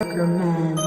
Man.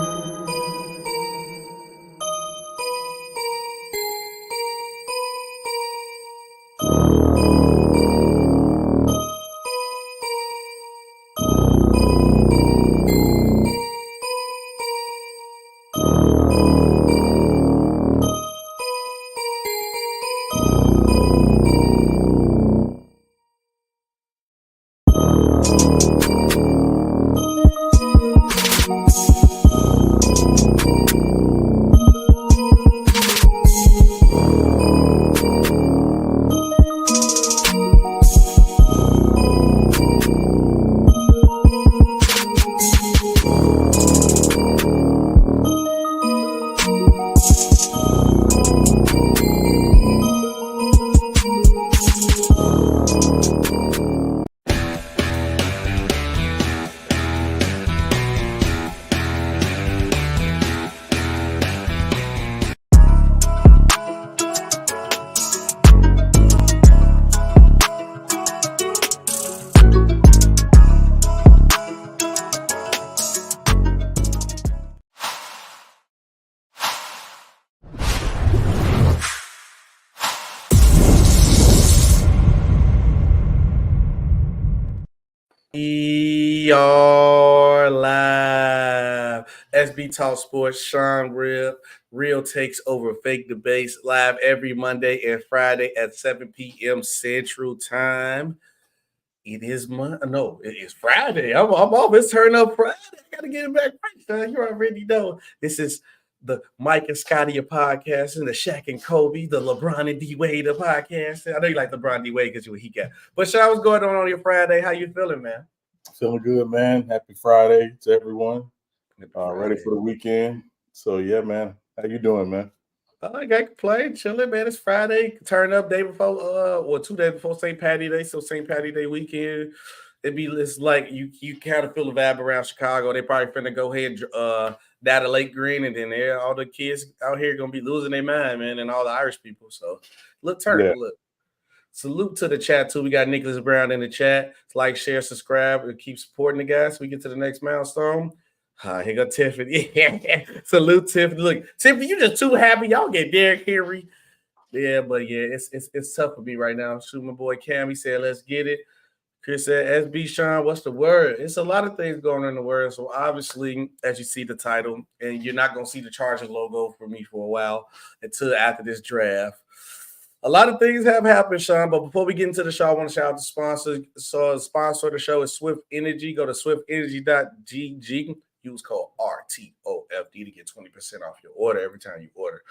ER live. SB Talk Sports, Sean Real takes over fake debates live every Monday and Friday at 7 p.m. Central Time. It is it is Friday. I'm off. It's turn up Friday. I gotta get it back right, son. You already know. This is the Mike and Scotty podcast and the Shaq and Kobe, the LeBron and D Wade podcast. I know you like LeBron D Wade because you what he got. But Sean, what's going on your Friday? How you feeling, man? Feeling good, man. Happy Friday to everyone. Ready for the weekend. So yeah, man. How you doing, man? I can't complain. Chilling, man. It's Friday. Turn up day before, or 2 days before St. Patty Day. So St. Patty Day weekend. It's like you kind of feel the vibe around Chicago. They probably finna go ahead down to Lake Green, and then all the kids out here gonna be losing their mind, man, and all the Irish people. So look. Salute to the chat too. We got Nicholas Brown in the chat. Like, share, subscribe, and keep supporting the guys. We get to the next milestone. Here go Tiffany. Yeah. Salute, Tiffany. Look, Tiffany, you just too happy. Y'all get Derrick Henry. Yeah, but yeah, it's tough for me right now. Shoot, my boy Cam, he said, let's get it. Chris said, SB Sean, what's the word? It's a lot of things going on in the world. So obviously, as you see the title, and you're not going to see the Chargers logo for me for a while until after this draft. A lot of things have happened, Sean, but before we get into the show, I want to shout out the sponsors. So the sponsor of the show is Swift Energy. Go to swiftenergy.gg. Use code RTOFD to get 20% off your order every time you order.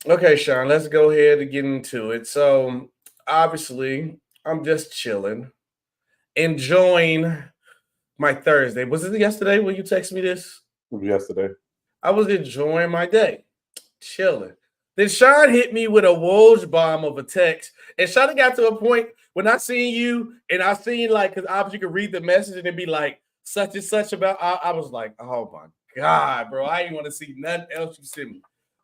Okay, Sean, let's go ahead and get into it. So obviously, I'm just chilling, enjoying my Thursday. Was it yesterday when you texted me this? Yesterday. I was enjoying my day, chilling. Then Sean hit me with a Woj bomb of a text. And Sean got to a point when I seen you and I seen because obviously you could read the message and it'd be like such and such about. I was like, oh my God, bro. I didn't want to see nothing else you sent me.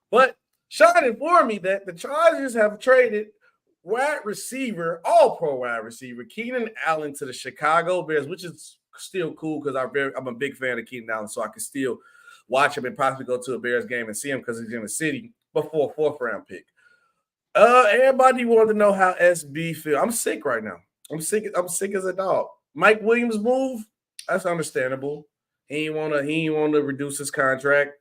But Sean informed me that the Chargers have traded all pro wide receiver, Keenan Allen to the Chicago Bears, which is still cool because I'm a big fan of Keenan Allen, so I can still watch him and possibly go to a Bears game and see him because he's in the city before a 4th round pick. Everybody wanted to know how SB feel. I'm sick right now. I'm sick as a dog. Mike Williams move, that's understandable. He ain't want to reduce his contract.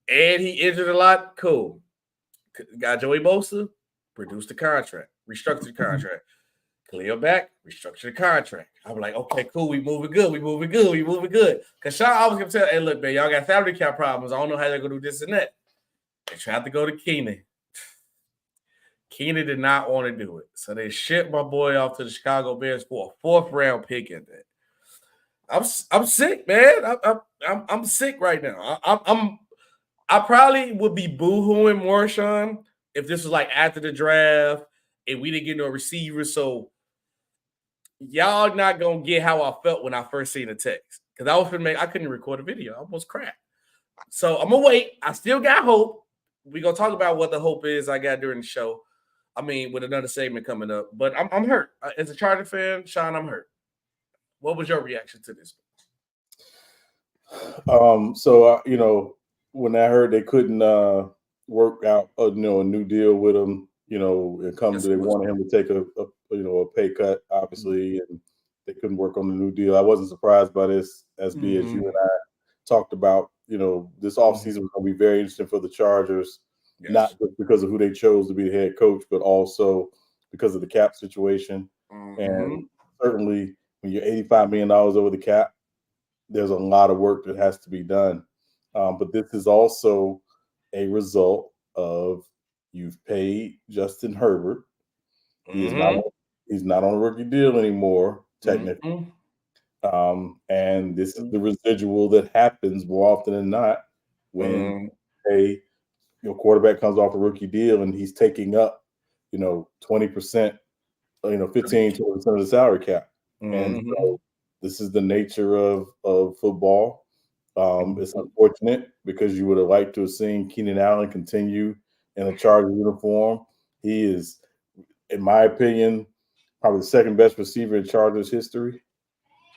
And he injured a lot. Cool. Got Joey Bosa, reduced the contract, restructured the contract. Khalil back, restructure the contract. I'm like, okay, cool. We moving good. Because Sean always gonna tell, hey, look, man, y'all got salary cap problems. I don't know how they're gonna do this and that. They tried to go to Keenan. Keenan did not want to do it. So they shipped my boy off to the Chicago Bears for a 4th round pick at that. I'm sick, man. I'm sick right now. I probably would be boohooing more, Sean, if this was like after the draft and we didn't get no receiver. So y'all not gonna get how I felt when I first seen the text. Because I couldn't record a video. I almost cracked. So I'm gonna wait. I still got hope. We're gonna talk about what the hope is I got during the show. I mean, with another segment coming up. But I'm hurt. As a Charger fan, Sean, I'm hurt. What was your reaction to this? You know, when I heard they couldn't work out a new deal with him, you know, they wanted him to take a pay cut, obviously, and they couldn't work on the new deal. I wasn't surprised by this, SB, as you and I talked about. You know, this offseason was going to be very interesting for the Chargers, not just because of who they chose to be the head coach, but also because of the cap situation. And certainly, when you're $85 million over the cap, there's a lot of work that has to be done. But this is also a result of you've paid Justin Herbert. He's not on a rookie deal anymore, technically. And this is the residual that happens more often than not when your quarterback comes off a rookie deal and he's taking up, 20%, 15-20% of the salary cap. And so this is the nature of football. It's unfortunate because you would have liked to have seen Keenan Allen continue in a Charger uniform. He is, in my opinion, probably the second best receiver in Chargers history.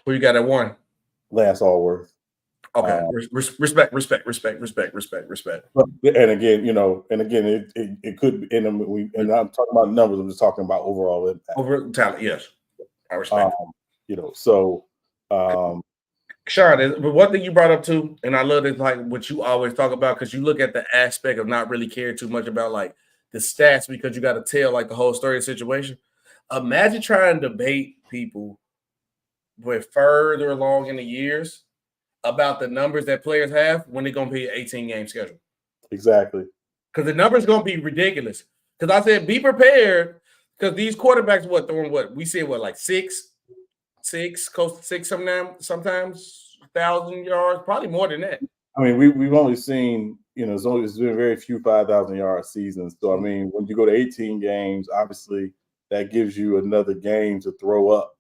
Who you got at one? Lance Allworth. Okay, respect. But, and again, it could be, and I'm talking about numbers. I'm just talking about overall impact. Over talent, yes, I respect. Sean, but one thing you brought up too, and I love it, like what you always talk about, because you look at the aspect of not really caring too much about like the stats because you got to tell like the whole story of the situation. Imagine trying to debate people with further along in the years about the numbers that players have when they're going to be an 18-game schedule. Exactly. Because the numbers going to be ridiculous. Because I said, be prepared, because these quarterbacks, we see like six, close to six sometimes 1,000 yards, probably more than that. I mean, we've only seen, it's been very few 5,000-yard seasons. So, I mean, when you go to 18 games, obviously that gives you another game to throw up,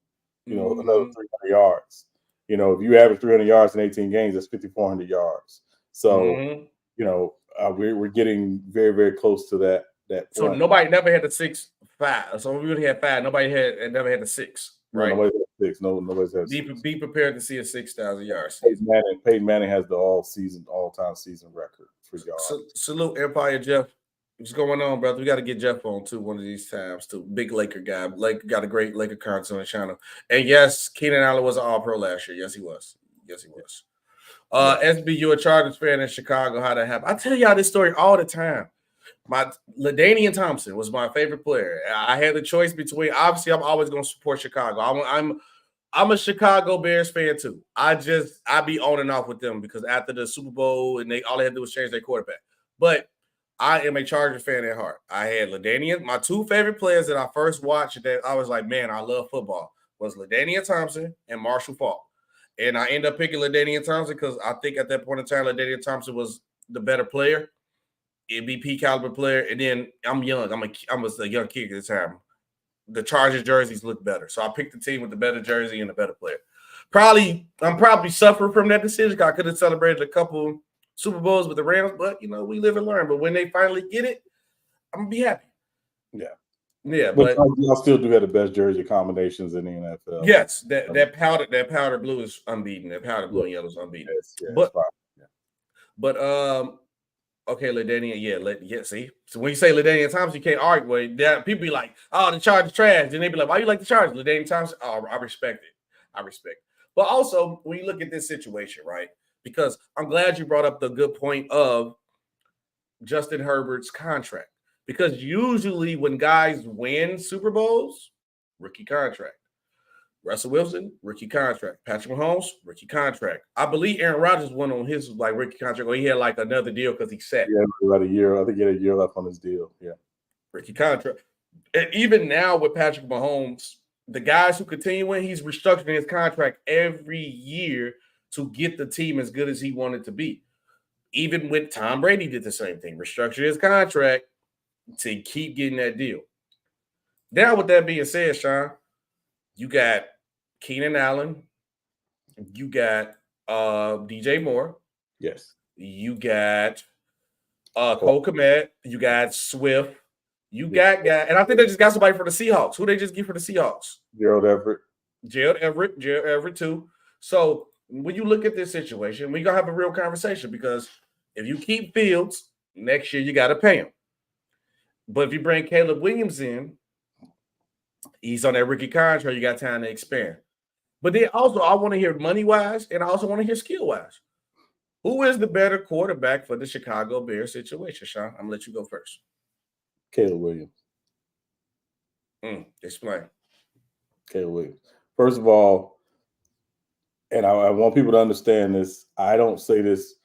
another 300 yards. If you average 300 yards in 18 games, that's 5,400 yards. So, we're getting very, very close to that point. So nobody never had the 6-5. So we really had 5. Nobody never had the 6. Right. No, nobody's had 6. Nobody's had 6. Be prepared to see a 6,000 yard season. Peyton Manning has the all-time season record for yards. Salute Empire Jeff. What's going on, brother? We got to get Jeff on too one of these times too. Big Laker guy. Got a great Laker content on the channel. And yes, Keenan Allen was an All-Pro last year. Yes, he was. SB, you a Chargers fan in Chicago? How that happened? I tell y'all this story all the time. LaDainian Thompson was my favorite player. I had the choice between. Obviously, I'm always going to support Chicago. I'm a Chicago Bears fan too. I be on and off with them because after the Super Bowl and all they had to do was change their quarterback. But I am a Chargers fan at heart. I had LaDainian. My two favorite players that I first watched that I was like, man, I love football was LaDainian Thompson and Marshall Faulk. And I ended up picking LaDainian Thompson because I think at that point in time, LaDainian Thompson was the better player, MVP caliber player. And then I'm young. I was a young kid at the time. The Chargers jerseys look better. So I picked the team with the better jersey and the better player. I'm probably suffering from that decision because I could have celebrated a couple Super Bowls with the Rams, but we live and learn. But when they finally get it, I'm gonna be happy. Yeah, but y'all still do have the best jersey combinations in the NFL. Yes, that powder blue is unbeaten. That powder blue and yellow is unbeaten. But okay, LaDainian, see. So when you say LaDainian Thompson, you can't argue with it. People be like, "Oh, the Chargers trash," and they be like, "Why you like the Chargers?" LaDainian Thompson, oh, I respect it. But also, when you look at this situation, right? Because I'm glad you brought up the good point of Justin Herbert's contract. Because usually when guys win Super Bowls, rookie contract. Russell Wilson, rookie contract. Patrick Mahomes, rookie contract. I believe Aaron Rodgers went on his rookie contract, or he had another deal because he sat. Yeah, about a year. I think he had a year left on his deal. Yeah, rookie contract. And even now with Patrick Mahomes, the guys who continue winning, he's restructuring his contract every year to get the team as good as he wanted to be. Even with Tom Brady did the same thing, restructured his contract to keep getting that deal. Now, with that being said, Sean, you got Keenan Allen, you got DJ Moore. Yes. You got Cole Kmet, you got Swift, you got guy, and I think they just got somebody for the Seahawks. Who they just get for the Seahawks? Gerald Everett too. So when you look at this situation, we're gonna have a real conversation because if you keep Fields next year, you got to pay him. But if you bring Caleb Williams in, he's on that rookie contract. You got time to expand. But then also, I want to hear money wise, and I also want to hear skill wise. Who is the better quarterback for the Chicago Bears situation, Sean? I'm gonna let you go first. Caleb Williams. Explain. Caleb Williams. First of all, and I want people to understand this. I don't say this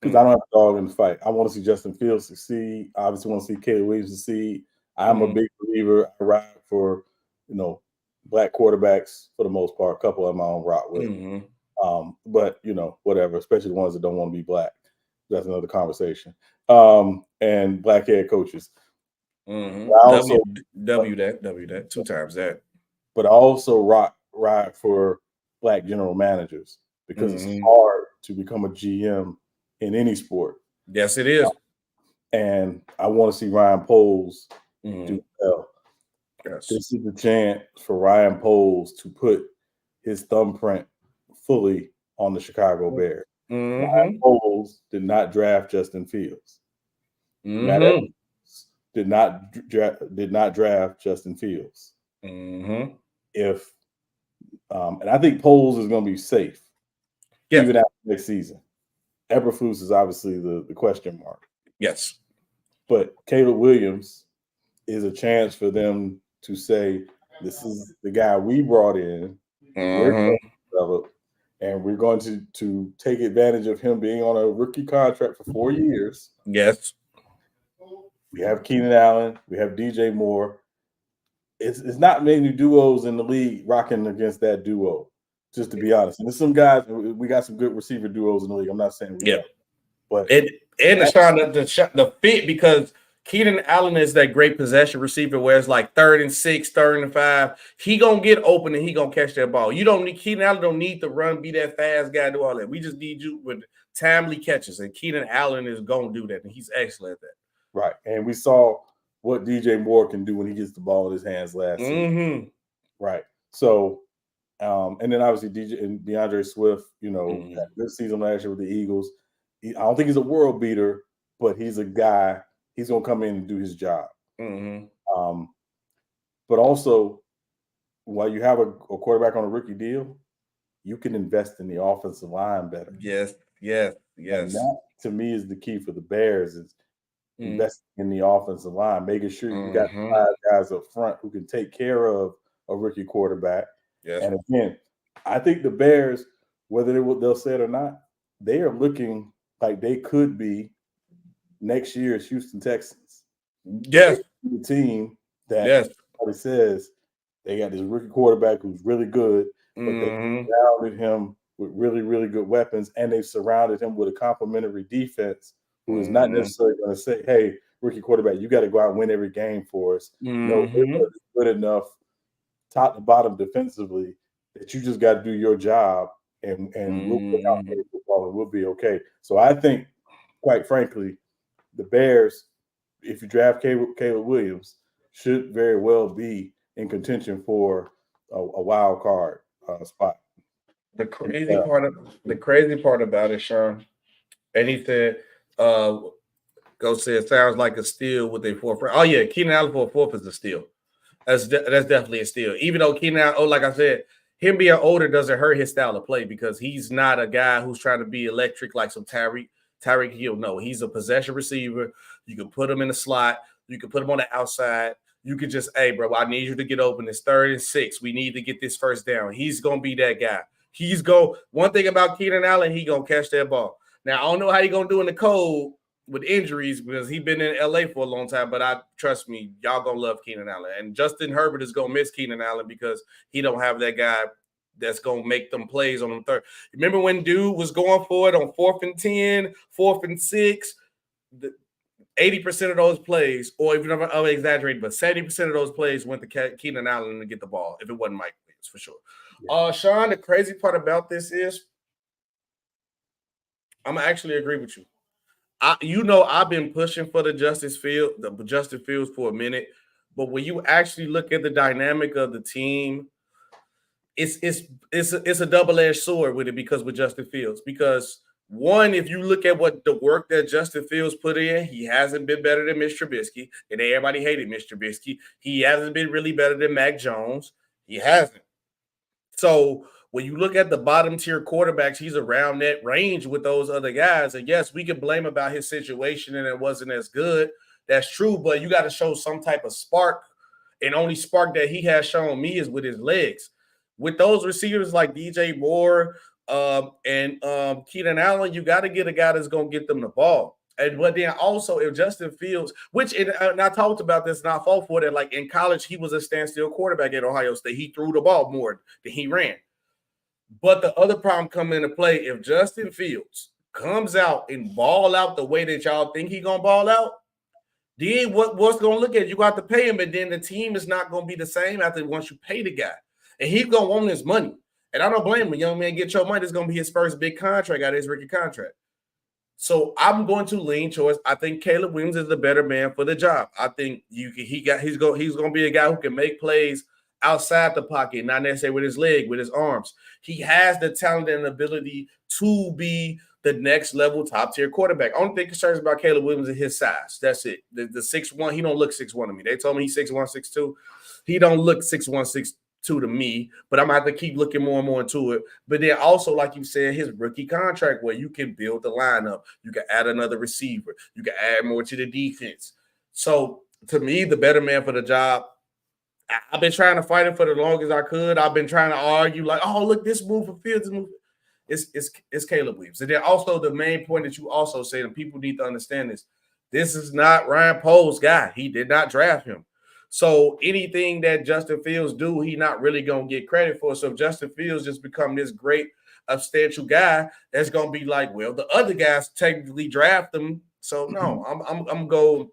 because I don't have a dog in the fight. I want to see Justin Fields succeed. I obviously want to see Caleb Williams succeed. I'm a big believer. I ride for, black quarterbacks for the most part. A couple of them I don't rock with. But, whatever, especially the ones that don't want to be black. That's another conversation. And black head coaches. W that 2 times that. But I also ride for black general managers because it's hard to become a GM in any sport. Yes, it is. And I want to see Ryan Poles do well. Yes. This is the chance for Ryan Poles to put his thumbprint fully on the Chicago Bears. Ryan Poles did not draft Justin Fields. Matt Evans did not draft Justin Fields. If and I think Poles is going to be safe even after next season. Eberflus is obviously the question mark. Yes. But Caleb Williams is a chance for them to say, this is the guy we brought in. We're going to develop, and we're going to take advantage of him being on a rookie contract for 4 years. Yes. We have Keenan Allen. We have DJ Moore. It's not many duos in the league rocking against that duo, just to be honest. And there's some guys, we got some good receiver duos in the league. I'm not saying we don't. But the fit, because Keenan Allen is that great possession receiver where it's like 3rd and 6, 3rd and 5. He gonna get open and he gonna catch that ball. Keenan Allen don't need to run, be that fast guy, do all that. We just need you with timely catches, and Keenan Allen is gonna do that, and he's excellent at that. Right, and we saw what DJ Moore can do when he gets the ball in his hands last season. Right. So, and then obviously DeAndre Swift, had a good season last year with the Eagles. I don't think he's a world beater, but he's a guy. He's going to come in and do his job. But also, while you have a quarterback on a rookie deal, you can invest in the offensive line better. Yes. And that, to me, is the key for the Bears is investing in the offensive line, making sure you got 5 guys up front who can take care of a rookie quarterback. Yes. And again, I think the Bears, whether they'll say it or not, they are looking like they could be next year's Houston Texans. Yes. The team that everybody says they got this rookie quarterback who's really good, but they surrounded him with really, really good weapons, and they've surrounded him with a complimentary defense who is not necessarily going to say, hey, rookie quarterback, you got to go out and win every game for us. No, they're good enough top to bottom defensively that you just got to do your job and we'll put out the football and we'll be okay. So I think, quite frankly, the Bears, if you draft Caleb Williams, should very well be in contention for a wild card spot. The crazy part about it, Sean, and he said, go say it sounds like a steal with a 4th round. Oh yeah, Keenan Allen for a 4th is a steal. That's definitely a steal. Even though Keenan Allen, like I said, him being older doesn't hurt his style of play because he's not a guy who's trying to be electric like some Tyreek Hill. No, he's a possession receiver. You can put him in the slot. You can put him on the outside. You could just, hey, bro, I need you to get open. It's 3rd and 6. We need to get this first down. He's going to be that guy. One thing about Keenan Allen, he going to catch that ball. Now, I don't know how he's going to do in the cold with injuries because he's been in LA for a long time, but trust me, y'all going to love Keenan Allen. And Justin Herbert is going to miss Keenan Allen because he don't have that guy that's going to make them plays on them third. Remember when dude was going for it on 4th and 10, 4th and 6? 80% of those plays, or even if I'm exaggerating, but 70% of those plays went to Keenan Allen to get the ball, if it wasn't Mike Williams, for sure. Yeah. Sean, the crazy part about this is I'm going to actually agree with you. I've been pushing for the Justin Fields for a minute, but when you actually look at the dynamic of the team, it's a double-edged sword with it because with Justin Fields. Because one, if you look at what the work that Justin Fields put in, he hasn't been better than Mr. Trubisky, and everybody hated Mr. Trubisky. He hasn't been really better than Mac Jones. He hasn't. So when you look at the bottom tier quarterbacks, he's around that range with those other guys. And yes, we can blame about his situation and it wasn't as good. That's true, but you got to show some type of spark. And only spark that he has shown me is with his legs. With those receivers like DJ Moore and Keenan Allen, you got to get a guy that's going to get them the ball. But then also, if Justin Fields, and I talked about this and I fought for that, like in college, he was a standstill quarterback at Ohio State. He threw the ball more than he ran. But the other problem come into play, if Justin Fields comes out and ball out the way that y'all think he going to ball out, then what's going to look at? You got to pay him, and then the team is not going to be the same after once you pay the guy. And he's going to want his money. And I don't blame him. Young man, get your money. It's going to be his first big contract out of his rookie contract. So I'm going to lean towards. I think Caleb Williams is the better man for the job. I think he's going to be a guy who can make plays outside the pocket, not necessarily with his leg, with his arms. He has the talent and ability to be the next level top tier quarterback. Only thing concerns about Caleb Williams is his size. That's it. The 6'1", he don't look 6'1" to me. They told me he's 6'1", 6'2". He don't look 6'1", 6'2" to me, but I'm going to have to keep looking more and more into it. But then also, like you said, his rookie contract where you can build the lineup. You can add another receiver. You can add more to the defense. So to me, the better man for the job, I've been trying to fight it for the longest I could. I've been trying to argue like, oh, look, this move for Fields, this move. It's Caleb Williams. And then also the main point that you also said, and people need to understand this is not Ryan Pohl's guy. He did not draft him. So anything that Justin Fields do, he not really going to get credit for. So if Justin Fields just become this great, substantial guy, that's going to be like, well, the other guys technically draft him. So no, I'm gonna go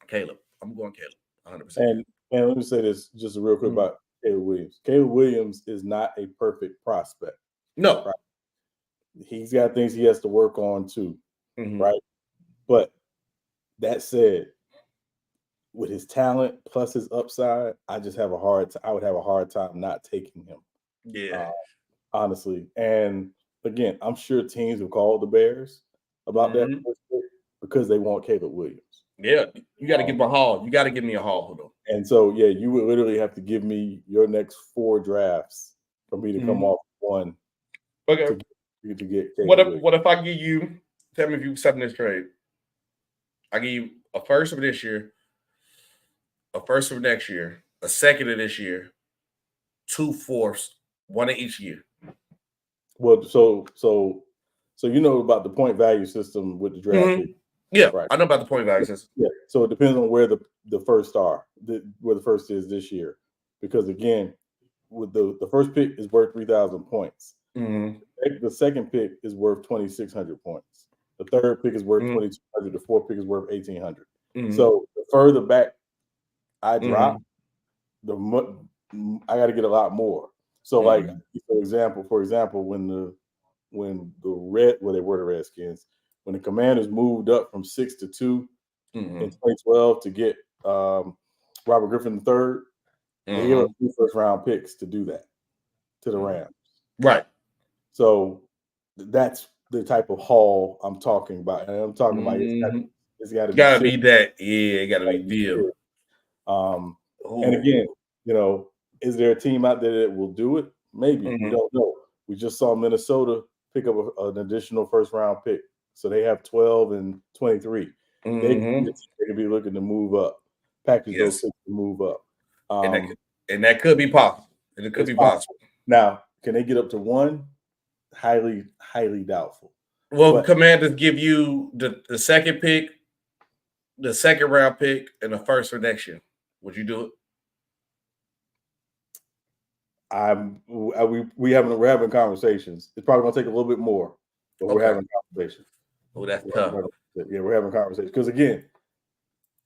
Caleb. I'm going Caleb 100%. And let me say this just real quick about Caleb Williams. Caleb Williams is not a perfect prospect. No. Right? He's got things he has to work on too, right? But that said, with his talent plus his upside, I would have a hard time not taking him. Yeah. Honestly. And again, I'm sure teams have called the Bears about that because they want Caleb Williams. Yeah, you got to give him a haul. You got to give me a haul, though. And so, yeah, you would literally have to give me your next 4 drafts for me to come off one. Okay. To get what if I give you? Tell me if you accept this trade. I give you a first of this year, a first of next year, a second of this year, 2 fourths, one of each year. Well, so you know about the point value system with the draft. Yeah, right. I know about the point value system. Yeah, so it depends on where the first are, where the first is this year, because again, with the first pick is worth 3,000 points. The second pick is worth 2,600 points. The third pick is worth 2,200. The fourth pick is worth 1,800. So the further back I drop, I got to get a lot more. So like for example, when they were the Redskins. When the Commanders moved up from 6 to 2 in 2012 to get Robert Griffin III, they gave up 2 first-round picks to do that to the Rams. Right. So that's the type of haul I'm talking about. And I'm talking about it's got to be that. Yeah, it got to be deal. And again, is there a team out there that will do it? Maybe. We don't know. We just saw Minnesota pick up an additional first-round pick. So they have 12 and 23. They could be looking to move up. Package those picks to move up. And that could be possible. And it could be possible. Now, can they get up to 1? Highly, highly doubtful. Well, Commanders give you the second pick, the second round pick, and the first for next year. Would you do it? We're having conversations. It's probably gonna take a little bit more, but we're having conversations. Oh, that's tough. Yeah, we're having conversations because again,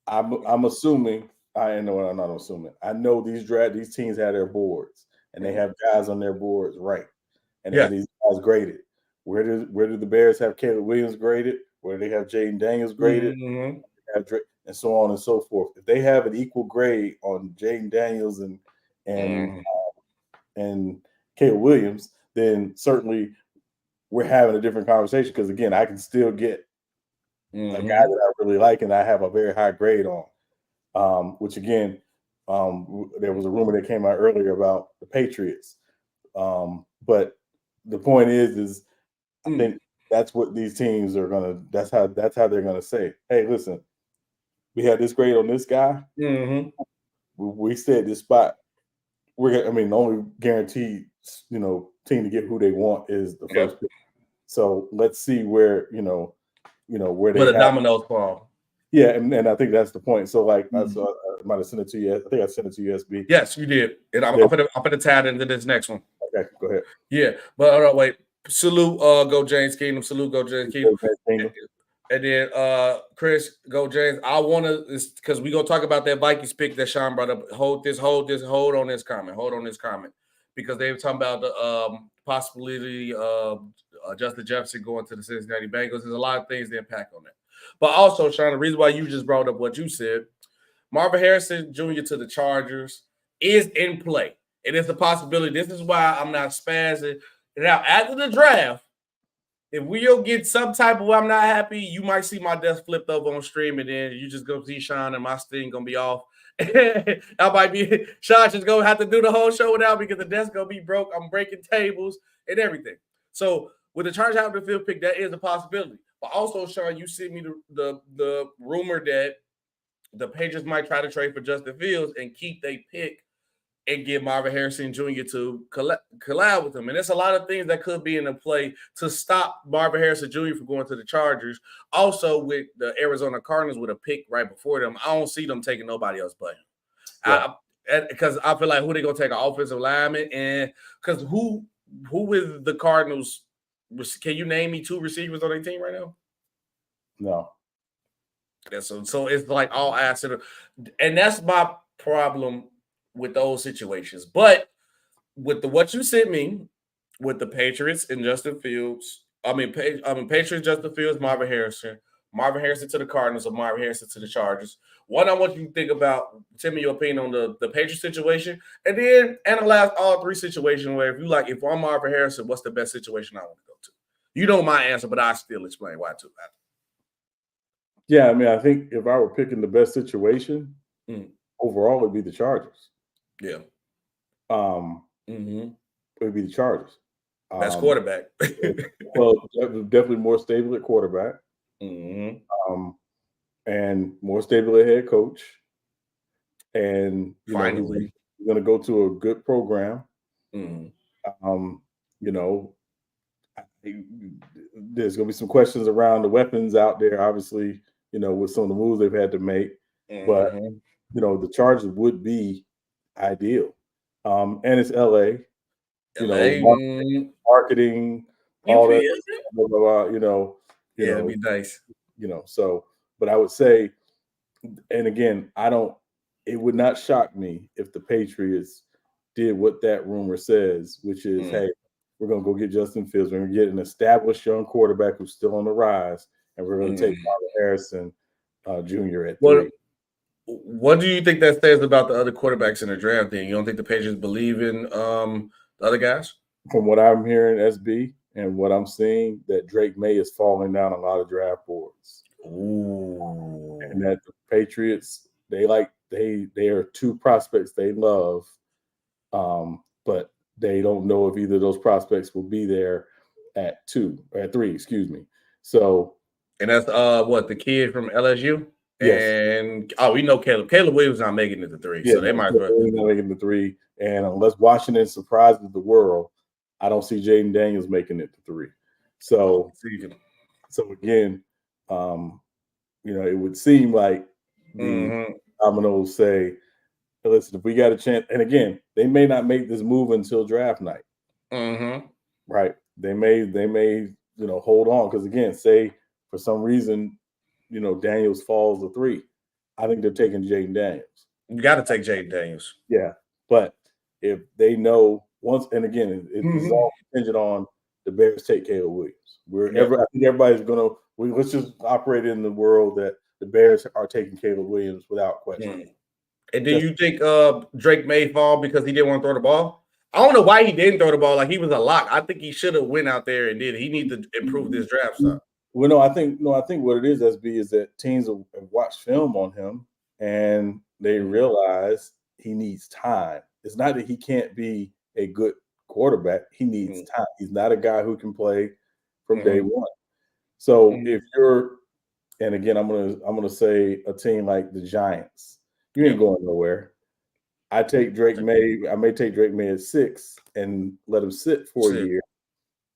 I'm assuming. I'm not assuming. I know these teams have their boards and they have guys on their boards, right? And they have these guys graded. Where do the Bears have Caleb Williams graded? Where do they have Jaden Daniels graded? And so on and so forth. If they have an equal grade on Jaden Daniels and and Caleb Williams, then certainly we're having a different conversation. Because again, I can still get a guy that I really like and I have a very high grade on. Which again, there was a rumor that came out earlier about the Patriots. But the point is I think that's what these teams are gonna. That's how they're gonna say, "Hey, listen, we had this grade on this guy. We said this spot. The only guaranteed, team to get who they want is the first pick. So let's see where where they the have dominoes fall. Yeah, and I think that's the point. So I might have sent it to you. I think I sent it to you, SB. Yes, you did. And I'm gonna tab into this next one. Okay, go ahead. Yeah, but hold on, wait. Salute, go James Kingdom. Salute, go James Kingdom. And then Chris, go James. I want to, because we're gonna talk about that Vikings pick that Sean brought up. Hold on this comment, because they were talking about the possibility of Justin Jefferson going to the Cincinnati Bengals. There's a lot of things that impact on that. But also, Sean, the reason why you just brought up what you said, Marvin Harrison Jr. to the Chargers is in play. It is a possibility. This is why I'm not spazzing. Now, after the draft, if we'll get some type of I'm not happy, you might see my desk flipped over on stream, and then you just go see Sean and my thing gonna be off. I might be Sean just gonna have to do the whole show without because the desk gonna be broke. I'm breaking tables and everything. So with the Chargers having the field pick, that is a possibility. But also, Sean, you sent me the rumor that the Patriots might try to trade for Justin Fields and keep their pick and get Marvin Harrison Jr. to collab with him. And there's a lot of things that could be in the play to stop Marvin Harrison Jr. from going to the Chargers. Also, with the Arizona Cardinals with a pick right before them, I don't see them taking nobody else but him. Because I feel like who they going to take, an offensive lineman? And because who is the Cardinals? Can you name me 2 receivers on their team right now? No. Yeah, so it's like all assets. And that's my problem with those situations. But with what you sent me with the Patriots and Justin Fields, Patriots, Justin Fields, Marvin Harrison to the Cardinals, or Marvin Harrison to the Chargers. One, I want you to think about, tell me your opinion on the Patriots situation, and then analyze all 3 situations where if I'm Marvin Harrison, what's the best situation I want to go to? You know my answer, but I still explain why too. Yeah, I think if I were picking the best situation, overall it would be the Chargers. Yeah. It would be the Chargers. Best quarterback. Well, definitely more stable at quarterback. And more stable at head coach. And finally, he's going to go to a good program. There's going to be some questions around the weapons out there, obviously, with some of the moves they've had to make. But, the Chargers would be ideal. And it's LA. Marketing, all that, it'd be nice. So, but I would say, and again, it would not shock me if the Patriots did what that rumor says, which is, hey, we're going to go get Justin Fields. We're going to get an established young quarterback who's still on the rise, and we're going to take Marvin Harrison Jr. at 3. What do you think that says about the other quarterbacks in the draft? Then you don't think the Patriots believe in the other guys? From what I'm hearing, SB, and what I'm seeing, that Drake May is falling down a lot of draft boards. Ooh. And that the Patriots, they are 2 prospects they love, but they don't know if either of those prospects will be there at 3, excuse me. So, and that's the kid from LSU. Yes. And we know Caleb Williams not making it to 3, so they might as well not making it to 3. And unless Washington surprises the world, I don't see Jaden Daniels making it to 3. So again, it would seem like the dominoes say, hey, listen, if we got a chance, and again, they may not make this move until draft night. Right? They may hold on, because again, say for some reason, Daniels falls to 3. I think they're taking Jaden Daniels. You got to take Jaden Daniels. Yeah, but if they know once, and again, it's all contingent on the Bears take Caleb Williams. I think everybody's going to. Let's just operate in the world that the Bears are taking Caleb Williams without question. And do you think Drake may fall because he didn't want to throw the ball? I don't know why he didn't throw the ball. Like he was a lock. I think he should have went out there and did it. He needs to improve this draft stuff. Well, no, I think what it is, SB, is that teams have watched film on him and they realize he needs time. It's not that he can't be a good quarterback. He needs time. He's not a guy who can play from day one. So if you're, and again, I'm gonna say a team like the Giants, you ain't going nowhere. I take Drake May. I may take Drake May at 6 and let him sit for a year,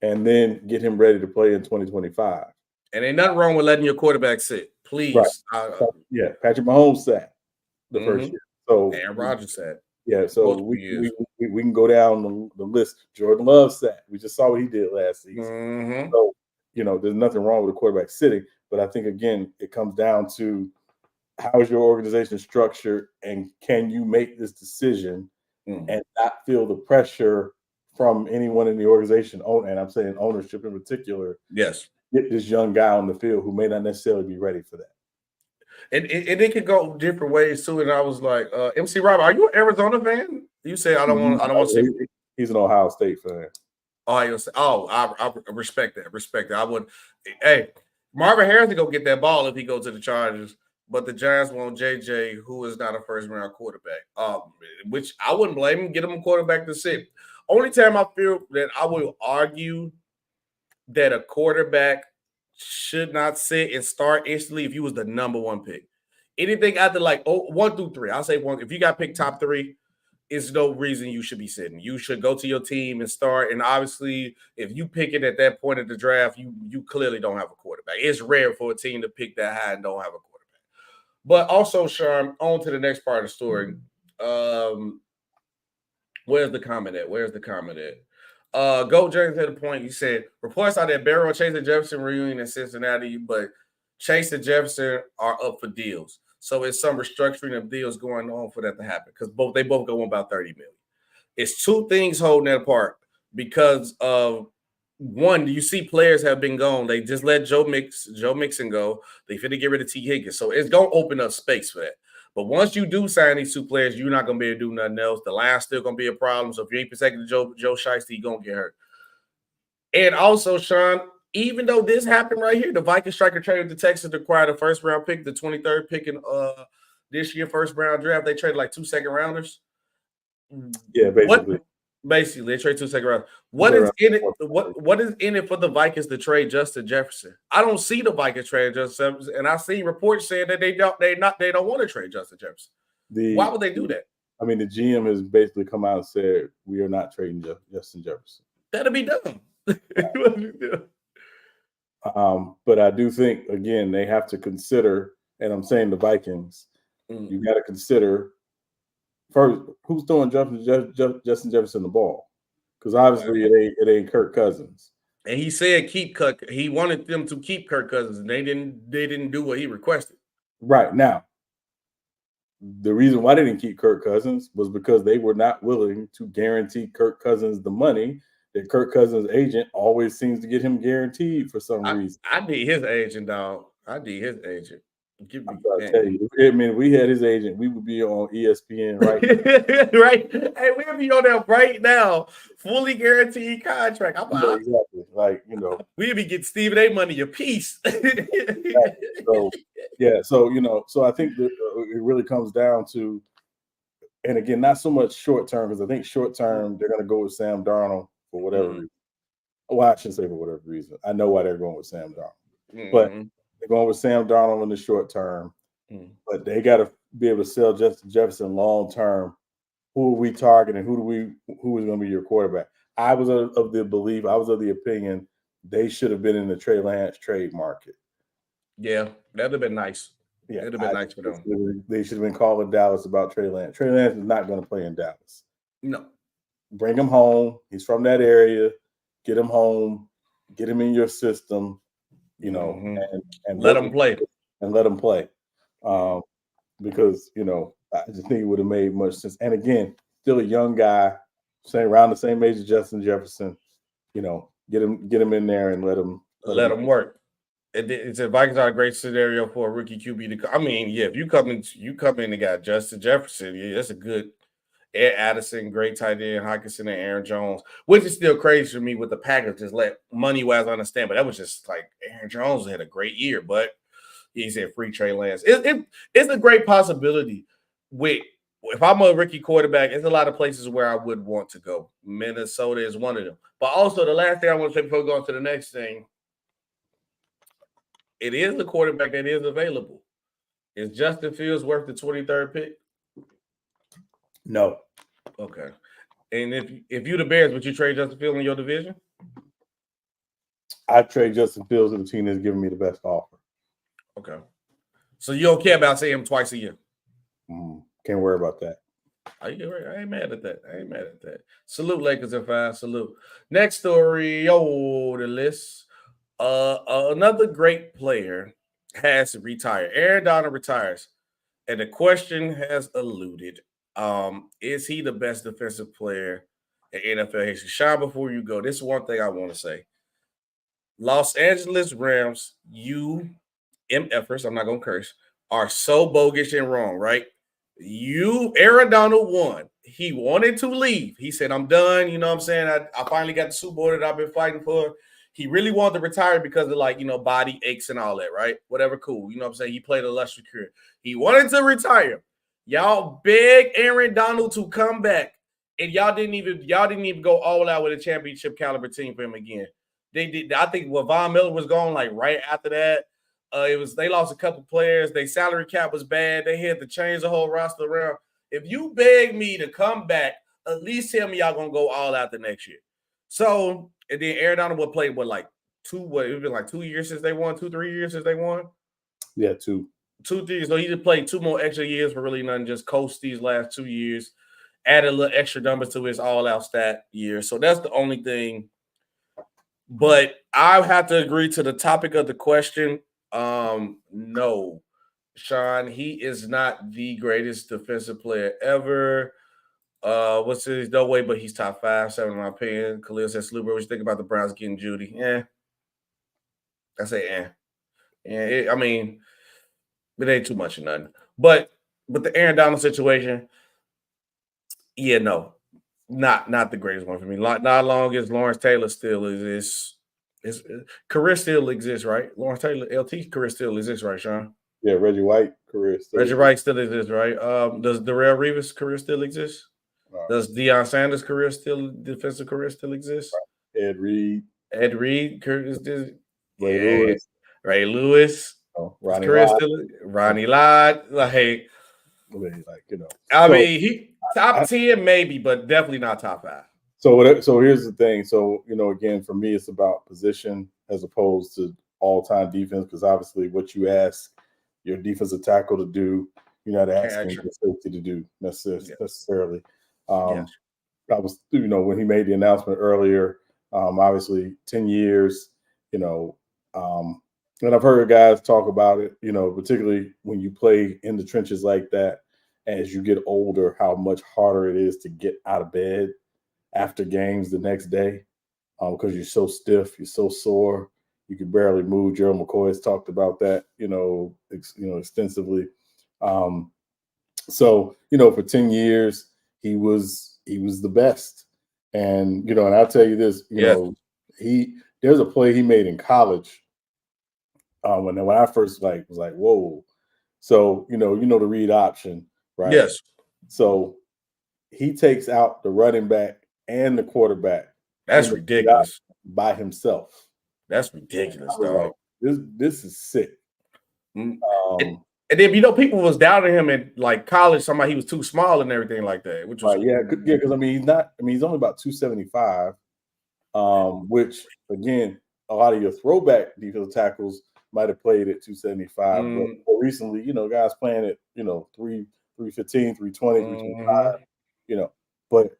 and then get him ready to play in 2025. And ain't nothing wrong with letting your quarterback sit. Please. Right. Yeah, Patrick Mahomes sat the first year. So Aaron Rodgers sat. Yeah, so we can go down the list. Jordan Love sat. We just saw what he did last season. So, there's nothing wrong with a quarterback sitting. But I think, again, it comes down to how is your organization structured, and can you make this decision and not feel the pressure from anyone in the organization, and I'm saying ownership in particular. Yes. Get this young guy on the field who may not necessarily be ready for that. And it could go different ways too. And I was like, MC Rob, are you an Arizona fan? You say I don't want to see. He's an Ohio State fan. I respect that. Respect that. I would. Hey, Marvin Harrison go get that ball if he goes to the Chargers, but the Giants want JJ, who is not a first round quarterback. Which I wouldn't blame him. Get him a quarterback to sit. Only time I feel that I will argue that a quarterback should not sit and start instantly if you was the number one pick. Anything after 1 through 3, I'll say 1. If you got picked top 3, it's no reason you should be sitting. You should go to your team and start. And obviously, if you pick it at that point of the draft, you clearly don't have a quarterback. It's rare for a team to pick that high and don't have a quarterback. But also, Sharm, on to the next part of the story. Where's the comment at? Go James to the point. You said reports are that Barrow and Chase and Jefferson reunion in Cincinnati, but Chase and Jefferson are up for deals. So it's some restructuring of deals going on for that to happen because they both go on about $30 million. It's two things holding that apart because of one, you see players have been gone. They just let Joe Mixon go. They finna get rid of T. Higgins. So it's gonna open up space for that. But once you do sign these two players, you're not going to be able to do nothing else. The line's still going to be a problem. So if you ain't protecting Joe Shiesty, you're going to get hurt. And also, Sean, even though this happened right here, the Vikings striker traded the Texans to acquire the first-round pick, the 23rd pick in this year, first-round draft. They traded 2 second-rounders. Yeah, basically. Basically, they trade 2 second-rounders. What is in it? What is in it for the Vikings to trade Justin Jefferson? I don't see the Vikings trade Justin Jefferson, and I see reports saying that they don't want to trade Justin Jefferson. Why would they do that? I mean, the GM has basically come out and said we are not trading Justin Jefferson. That'll be dumb. But I do think, again, they have to consider, and I'm saying the Vikings, you got to consider first who's throwing Justin Jefferson the ball, because obviously it ain't Kirk Cousins. And he said he wanted them to keep Kirk Cousins, and they didn't do what he requested. Right now, the reason why they didn't keep Kirk Cousins was because they were not willing to guarantee Kirk Cousins the money that Kirk Cousins' agent always seems to get him guaranteed for some reason. I need his agent, dog. I need his agent. I'm trying to tell you, I mean, if we had his agent, we would be on ESPN right now. Right. Hey, we'll be on there right now. Fully guaranteed contract. Exactly. We'll be getting Stephen A. money a piece. So I think that it really comes down to, and again, not so much short term, because I think short term they're going to go with Sam Darnold for whatever reason. Well, I shouldn't say for whatever reason. I know why they're going with Sam Darnold, but they're going with Sam Darnold in the short term. But they got to be able to sell Justin Jefferson long term. Who are we targeting? Who is going to be your quarterback? I was of the opinion they should have been in the Trey Lance trade market. Yeah, that'd have been nice. Yeah, it'd have been nice for them. They should have been calling Dallas about Trey Lance. Trey Lance is not going to play in Dallas. No. Bring him home. He's from that area. Get him home. Get him in your system. And let him play. And let him play. Because I just think it would have made much sense. And again, still a young guy, around the same age as Justin Jefferson. Get him in there and let him work. It's a Vikings are a great scenario for a rookie QB to. I mean, yeah, if you come in and got Justin Jefferson, yeah, that's a good. Ed Addison, great tight end, Hockenson, and Aaron Jones, which is still crazy for me with the Packers. Just let money-wise understand, but that was just like Aaron Jones had a great year, but he said free Trey Lance. It's a great possibility. If I'm a rookie quarterback, there's a lot of places where I would want to go. Minnesota is one of them. But also, the last thing I want to say before we go on to the next thing, it is the quarterback that is available. Is Justin Fields worth the 23rd pick? No. Okay. And if you the Bears, would you trade Justin Fields in your division? I'd trade Justin Fields to the team that's giving me the best offer. Okay. So you don't care about seeing him twice a year? Can't worry about that. I ain't mad at that. Salute Lakers and fine. Salute. Next story. The list. Another great player has retired. Aaron Donald retires. And the question has eluded. Is he the best defensive player in NFL history? Sean, before you go, this is one thing I want to say. Los Angeles Rams, MFers, I'm not going to curse, are so bogus and wrong, right? Aaron Donald won. He wanted to leave. He said, I'm done. You know what I'm saying? I finally got the Super Bowl that I've been fighting for. He really wanted to retire because of body aches and all that, right? Whatever, cool. You know what I'm saying? He played a illustrious career. He wanted to retire. Y'all begged Aaron Donald to come back, and y'all didn't even go all out with a championship caliber team for him again. They did. I think Von Miller was gone like right after that. They lost a couple players. Their salary cap was bad. They had to change the whole roster around. If you beg me to come back, at least tell me y'all gonna go all out the next year. So, and then Aaron Donald would play it's been like 2 years since they won, 2-3 years since they won. Yeah, 2. 2 years. So he just played 2 more extra years for really nothing, just coast these last 2 years, add a little extra numbers to his all-out stat year. So that's the only thing. But I have to agree to the topic of the question. No, Sean, he is not the greatest defensive player ever. No way, but he's top 5, 7 in my opinion. Khalil says, Sluber, what you think about the Browns getting Judy? I say, it ain't too much of nothing. But the Aaron Donald situation, no, not the greatest one for me. Not long as Lawrence Taylor still exists. His career still exists, right? Lawrence Taylor, LT career still exists, right, Sean? Yeah, Reggie White career still Reggie White still exists, right? Does Darrelle Revis career still exist? Does Deion Sanders defensive career still exist? Ed Reed Ray Lewis. Ronnie Lott. He top 10 maybe, but definitely not top 5. So here's the thing. So, again, for me, it's about position as opposed to all-time defense, because obviously what you ask your defensive tackle to do, you're not asking your safety to do necessarily. Yes. I was, when he made the announcement earlier, obviously 10 years, and I've heard guys talk about it, particularly when you play in the trenches like that, as you get older, how much harder it is to get out of bed after games the next day, because you're so stiff, you're so sore, you can barely move. Gerald McCoy has talked about that, extensively. So, for 10 years, he was the best. And, and I'll tell you this, there's a play he made in college when I first was like, whoa. So, the read option, right? Yes. So he takes out the running back and the quarterback. That's ridiculous. By himself. That's ridiculous, dog. This is sick. And then people was doubting him in college. Somebody he was too small and everything like that. Which was because he's only about 275. Which again, a lot of your throwback defensive tackles might have played at 275. But recently, guys playing at 315, 320, 325. But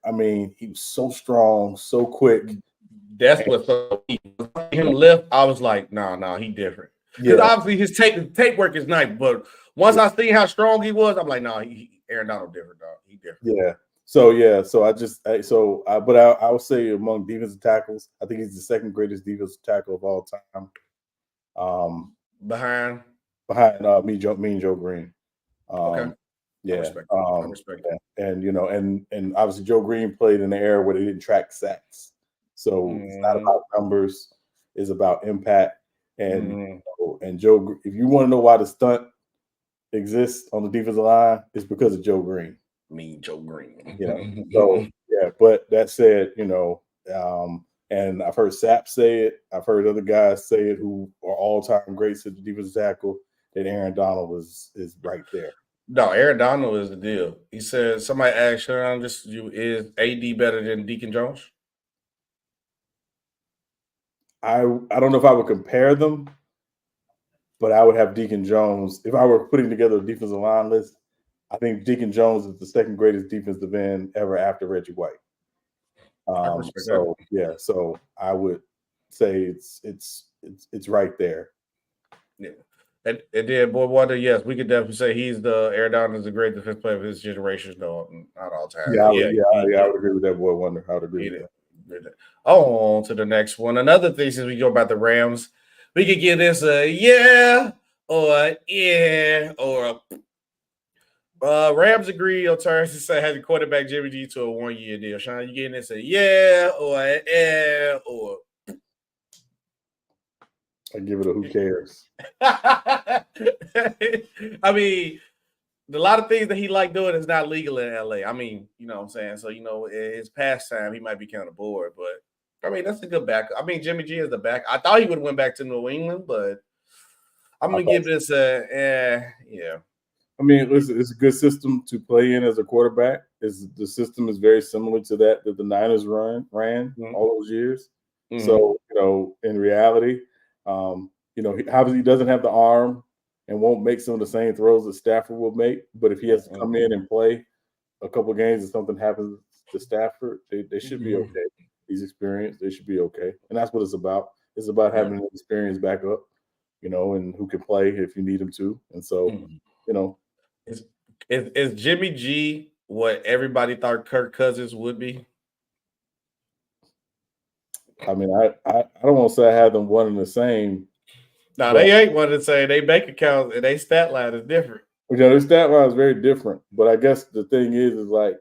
he was so strong, so quick. That's what him lift. I was like, nah, he different. Because obviously his tape work is nice, but once I see how strong he was, I'm like, Aaron Donald different, dog. He different. Yeah. So I would say among defensive tackles, I think he's the second greatest defensive tackle of all time. Behind Mean Joe Green. Okay. I Yeah. respect it. I respect it. And and obviously Joe Green played in the era where they didn't track sacks. So it's not about numbers, it's about impact. And and Joe, if you want to know why the stunt exists on the defensive line, it's because of Joe Green. Me, Joe Green. So yeah, but that said, and I've heard Sapp say it, I've heard other guys say it who are all-time greats at the defensive tackle, that Aaron Donald is right there. No, Aaron Donald is the deal. He said somebody asked Sean, is AD better than Deacon Jones? I don't know if I would compare them, but I would have Deacon Jones. If I were putting together a defensive line list, I think Deacon Jones is the second greatest defensive end ever after Reggie White. So I would say it's right there. Yeah. And then Boy Wonder, yes, we could definitely say Aaron Donald is the great defense player of his generation, though, not all time. I would agree with that, Boy Wonder. I would agree with that. On to the next one. Another thing, since we go about the Rams, we could give this a yeah or yeah or Rams agree on terms to say having quarterback Jimmy G to a 1-year deal. Sean, you getting this a yeah or a yeah or I give it a who cares. I mean, a lot of things that he liked doing is not legal in LA. I mean, you know what I'm saying? So, his pastime, he might be kind of bored, but I mean, that's a good backup. I mean, Jimmy G is the back. I thought he would have went back to New England, but I'm going to give this yeah. I mean, listen, it's a good system to play in as a quarterback. The system is very similar to that the Niners ran all those years. Mm-hmm. So, in reality, obviously he doesn't have the arm and won't make some of the same throws that Stafford will make. But if he has to come in and play a couple of games and something happens to Stafford, they should be okay. He's experienced. They should be okay. And that's what it's about. It's about having an experienced backup, and who can play if you need him to. And so, Is Jimmy G what everybody thought Kirk Cousins would be? I mean, I don't want to say I have them one and the same. No, they ain't one and the same. They bank accounts and they stat line is different. Their stat line is very different. But I guess the thing is like,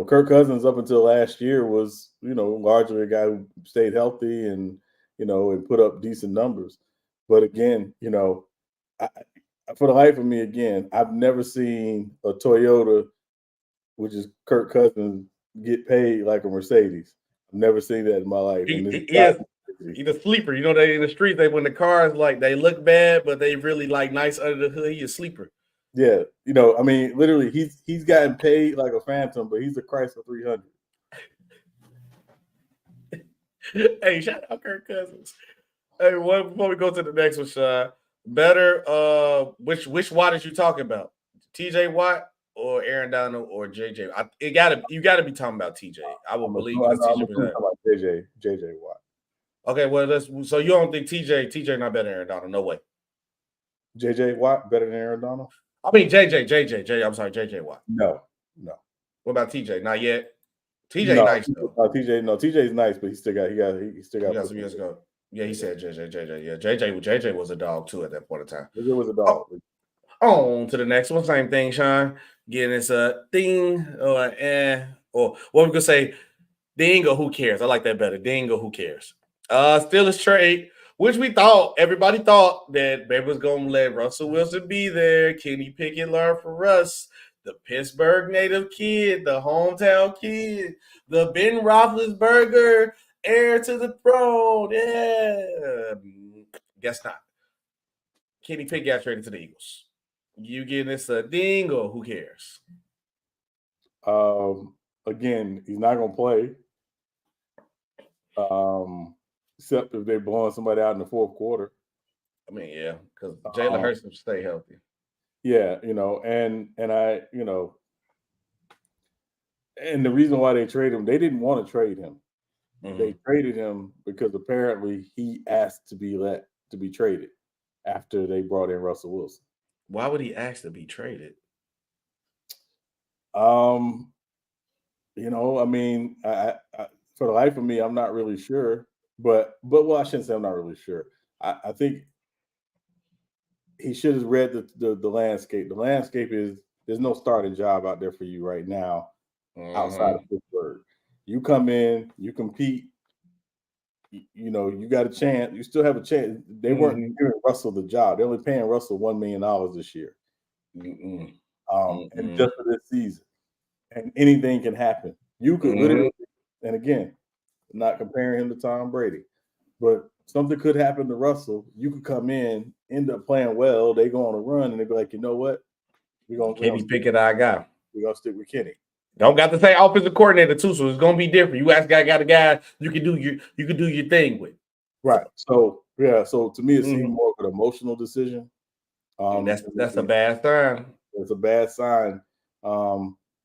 Kirk Cousins up until last year was, largely a guy who stayed healthy and, and put up decent numbers. But again, for the life of me, again, I've never seen a Toyota, which is Kirk Cousins, get paid like a Mercedes. I've never seen that in my life. He's a sleeper. They in the streets, when the cars like they look bad, but they really like nice under the hood. He's a sleeper. Yeah, I mean, literally, he's gotten paid like a phantom, but he's a Chrysler 300. Hey, shout out Kirk Cousins. Hey, before we go to the next one, Sean, better which Watt is you talking about? TJ Watt or Aaron Donald or JJ? You gotta be talking about TJ. I will believe I'm talking about JJ Watt. Okay, well, so you don't think TJ not better than Aaron Donald? No way. JJ Watt better than Aaron Donald? I mean JJ. I'm sorry, JJ Watt. No. What about TJ? Not yet. TJ nice though. TJ's nice, but he still got some years ago. Yeah, he said JJ. Yeah, JJ was a dog too at that point in time. JJ was a dog. On to the next one. Same thing, Sean. Getting this thing or what we could say, ding or who cares? I like that better. Ding or who cares? Still is trade, which everybody thought that they was gonna let Russell Wilson be there. Kenny Pickett learn for Russ, the Pittsburgh native kid, the hometown kid, the Ben Roethlisberger heir to the throne. Yeah, guess not. Kenny Pickett got traded to the Eagles. You getting this a ding or who cares? Again, he's not gonna play. Except if they're blowing somebody out in the fourth quarter. I mean, yeah, because Jalen Hurts will stay healthy. Yeah, and I, and the reason why they traded him, they didn't want to trade him. Mm-hmm. They traded him because apparently he asked to be traded after they brought in Russell Wilson. Why would he ask to be traded? I mean, I for the life of me, I'm not really sure. But I shouldn't say I'm not really sure. I think he should have read the landscape. The landscape is there's no starting job out there for you right now outside of Pittsburgh. You come in, you compete. You know, you got a chance. You still have a chance. They weren't giving Russell the job. They're only paying Russell $1 million this year, and just for this season. And anything can happen. You could literally, and again, not comparing him to Tom Brady, but something could happen to Russell. You could come in, end up playing well. They go on a run, and they be like, you know what? We're gonna Pickett, I got. We're gonna stick with Kenny. Don't got to say offensive coordinator too, so it's gonna be different. You got a guy you can do your thing with. Right. So yeah. So to me, it seemed more of an emotional decision. That's a bad sign. It's a bad sign.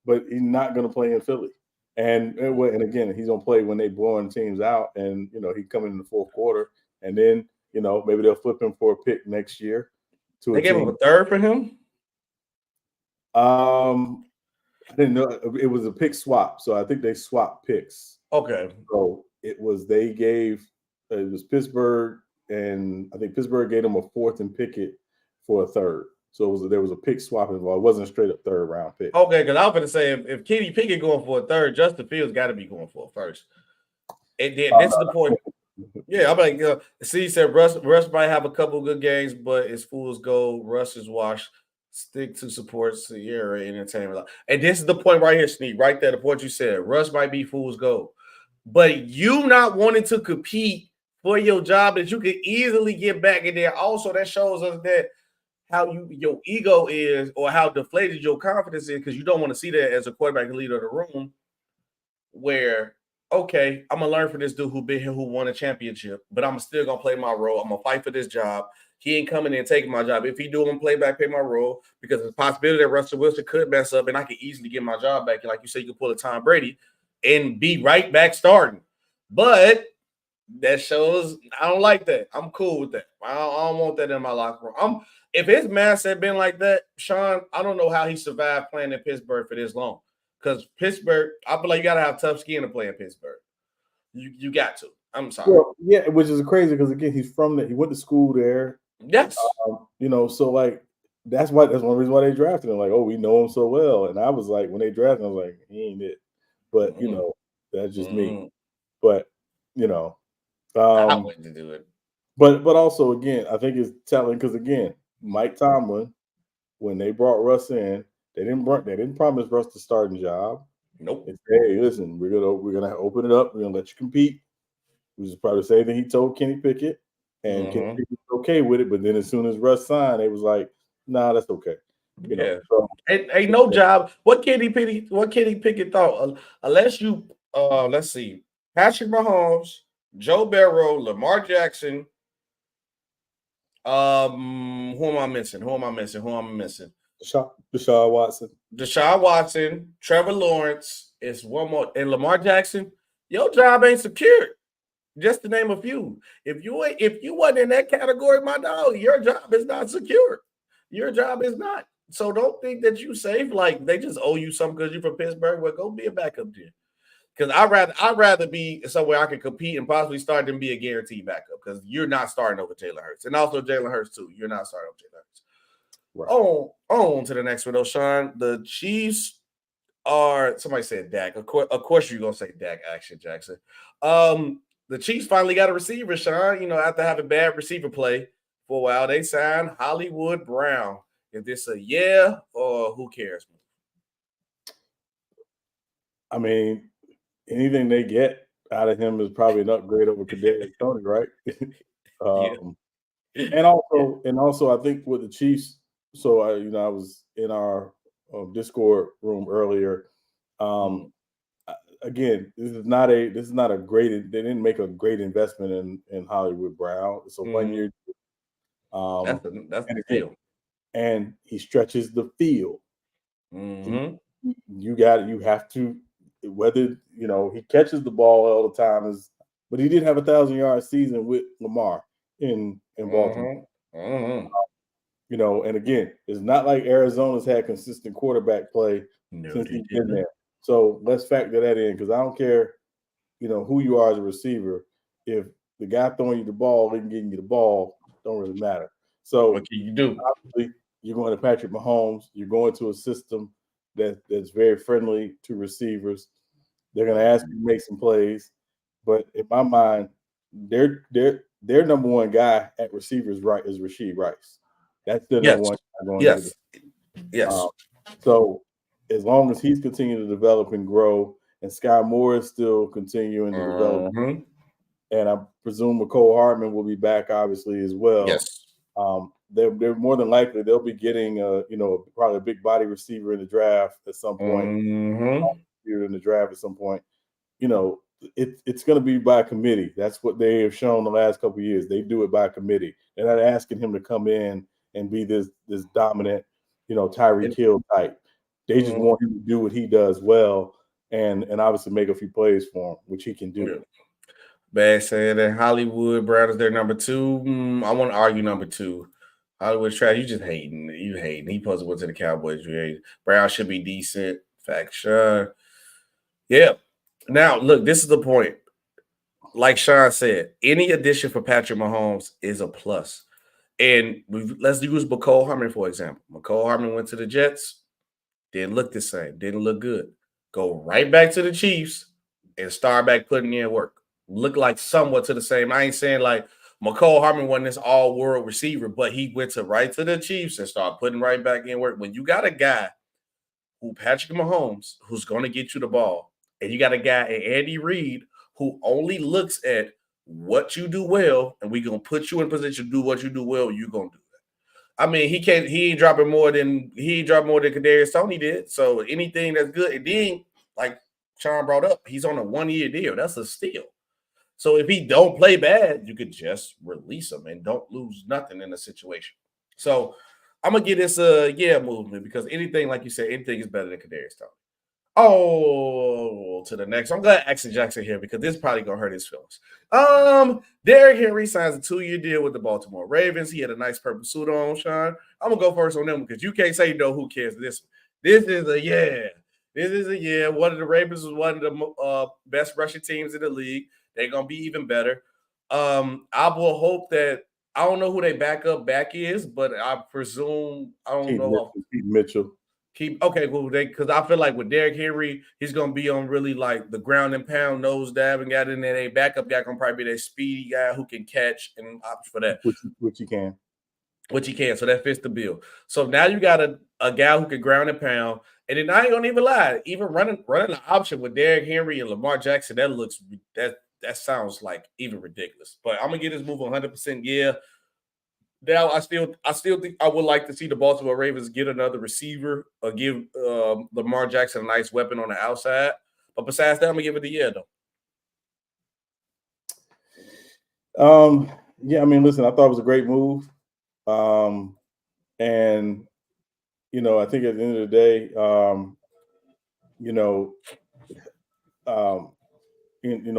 But he's not going to play in Philly, and again, he's going to play when they blowing teams out, and you know he coming in the fourth quarter, and then you know maybe they'll flip him for a pick next year. They gave him a third for him. I didn't know it was a pick swap, so I think they swapped picks. Okay. So it was Pittsburgh, and I think Pittsburgh gave him a fourth and Pickett for a third. So there was a pick swap involved. It wasn't a straight up third round pick. Okay, because I was going to say if Kenny Pickett going for a third, Justin Fields got to be going for a first. And then this is the point. Yeah, I'm like, see, he said Russ might have a couple good games, but it's fool's gold. Russ is washed. Stick to support Sierra Entertainment. And this is the point right here, Sneak, right there, the point you said. Russ might be fool's gold. But you not wanting to compete for your job that you can easily get back in there. Also, that shows us that how your ego is or how deflated your confidence is, because you don't want to see that as a quarterback leader of the room where, okay, I'm going to learn from this dude who been here, who won a championship, but I'm still going to play my role. I'm going to fight for this job. He ain't coming in and taking my job. If he do, I'm going to play back, pay my role, because there's a possibility that Russell Wilson could mess up and I could easily get my job back. And like you said, you can pull a Tom Brady and be right back starting. But that shows I don't like that. I'm cool with that. I don't want that in my locker room. If his mask had been like that, Sean, I don't know how he survived playing in Pittsburgh for this long. Because Pittsburgh, I feel like you got to have tough skin to play in Pittsburgh. You got to. I'm sorry. Well, yeah, which is crazy because again, he's from there. He went to school there. Yes. You know, so like that's one reason why they drafted him. Like, oh, we know him so well. And I was like, when they drafted him, I was like, he ain't it. But you know, that's just me. But you know, I wouldn't to do it. But also again, I think it's telling because again, Mike Tomlin, when they brought Russ in, they didn't promise Russ the starting job. Nope. They said, hey, listen, we're gonna open it up. We're gonna let you compete. Which is probably the same thing he told Kenny Pickett, and Kenny Pickett was okay with it. But then as soon as Russ signed, it was like, nah, that's okay. You know, so, ain't no job. What Kenny Pickett thought, unless you let's see, Patrick Mahomes, Joe Burrow, Lamar Jackson. Who am I missing? Deshaun Watson, Trevor Lawrence. It's one more, and Lamar Jackson. Your job ain't secured. Just to name a few. If you wasn't in that category, my dog, your job is not secure. Your job is not. So don't think that you safe. Like they just owe you something because you're from Pittsburgh. Well, go be a backup there. Because I'd rather be somewhere I can compete and possibly start than be a guaranteed backup. Because you're not starting over Jalen Hurts, and also Jalen Hurts too. You're not starting over Jalen Hurts. Right. On to the next one, though, Sean. The Chiefs are. Somebody said Dak. Of course, you're gonna say Dak. Action Jackson. The Chiefs finally got a receiver, Sean. You know, after having bad receiver play for a while, they signed Hollywood Brown. Is this a yeah or who cares? I mean, anything they get out of him is probably an upgrade over Kadarius Toney, right? And also, I think with the Chiefs. So I was in our Discord room earlier. Again, this is not a great. They didn't make a great investment in Hollywood Brown. It's a 1 year. That's the deal. And he stretches the field. You have to, whether he catches the ball all the time but he did have 1,000-yard season with Lamar in Baltimore. And again, it's not like Arizona's had consistent quarterback play since he's been there. So let's factor that in because I don't care, who you are as a receiver. If the guy throwing you the ball isn't getting you the ball, don't really matter. So what can you do? obviously, you're going to Patrick Mahomes. You're going to a system that's very friendly to receivers. They're going to ask you to make some plays, but in my mind, their number one guy at receivers right is Rashid Rice. That's their number Yes, one guy going into yes, the yes. so as long as he's continuing to develop and grow, and Sky Moore is still continuing to develop, and I presume McCole Hardman will be back obviously as well. Yes. They're more than likely they'll be getting probably a big body receiver in the draft at some point. In the draft at some point, it's going to be by committee. That's what they have shown the last couple of years. They do it by committee. They're not asking him to come in and be this dominant, Tyreek Hill type. They just want him to do what he does well, and obviously make a few plays for him, which he can do. Yeah. Bad saying that Hollywood Brown is their number 2. I want to argue number 2. Hollywood trash. You just hating. You hating. He supposed to go to the Cowboys. You hate. Brown should be decent. Fact, sure. Yeah. Now, look, this is the point. Like Sean said, any addition for Patrick Mahomes is a plus. And let's use McCole Hardman, for example. McCole Hardman went to the Jets. Didn't look the same. Didn't look good. Go right back to the Chiefs and start back putting in work. Look like somewhat to the same. I ain't saying like McCole Hardman wasn't this all-world receiver, but he went right to the Chiefs and started putting right back in work. When you got a guy who Patrick Mahomes, who's going to get you the ball, and you got a guy in Andy Reid who only looks at what you do well, and we're going to put you in position to do what you do well, you're going to do that. I mean, he ain't dropping more than Kadarius Toney did. So anything that's good, and then like Sean brought up, he's on a 1-year deal. That's a steal. So if he don't play bad, you could just release him and don't lose nothing in the situation. So I'm gonna give this a movement, because anything, like you said, anything is better than Kadarius Toney. Oh, to the next. I'm glad Axel Jackson here, because this is probably gonna hurt his feelings. Derrick Henry signs a 2-year deal with the Baltimore Ravens. He had a nice purple suit on, Sean. I'm gonna go first on them, because you can't say no. Who cares? This is a yeah. This is a yeah. One of the Ravens was one of the best rushing teams in the league. They're gonna be even better. I will hope that, I don't know who their back is, but I presume Keith Mitchell. Because I feel like with Derrick Henry, he's gonna be on really like the ground and pound, nose diving guy, and then a backup guy gonna probably be that speedy guy who can catch and opt for that. Which he can. So that fits the bill. So now you got a guy who can ground and pound. And then I ain't gonna even lie, even running the option with Derrick Henry and Lamar Jackson, that sounds like even ridiculous. But I'm gonna get this move 100%. Yeah. Now I still think I would like to see the Baltimore Ravens get another receiver or give Lamar Jackson a nice weapon on the outside. But besides that, I'm gonna give it a yeah though. Yeah, I mean, listen, I thought it was a great move. And I think at the end of the day,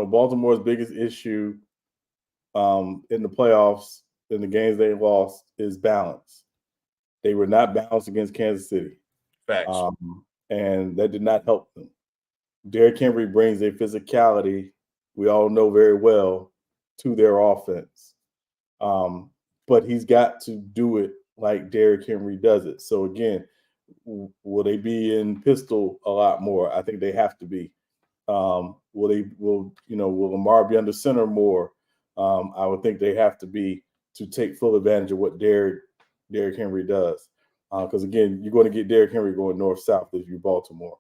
Baltimore's biggest issue in the playoffs, in the games they lost, is balance. They were not balanced against Kansas City. Facts. And that did not help them. Derrick Henry brings a physicality we all know very well to their offense. But he's got to do it like Derrick Henry does it. So again, will they be in pistol a lot more? I think they have to be. Will Lamar be under center more? I would think they have to be, to take full advantage of what Derrick Henry does. Because again, you're going to get Derrick Henry going north-south if you're Baltimore.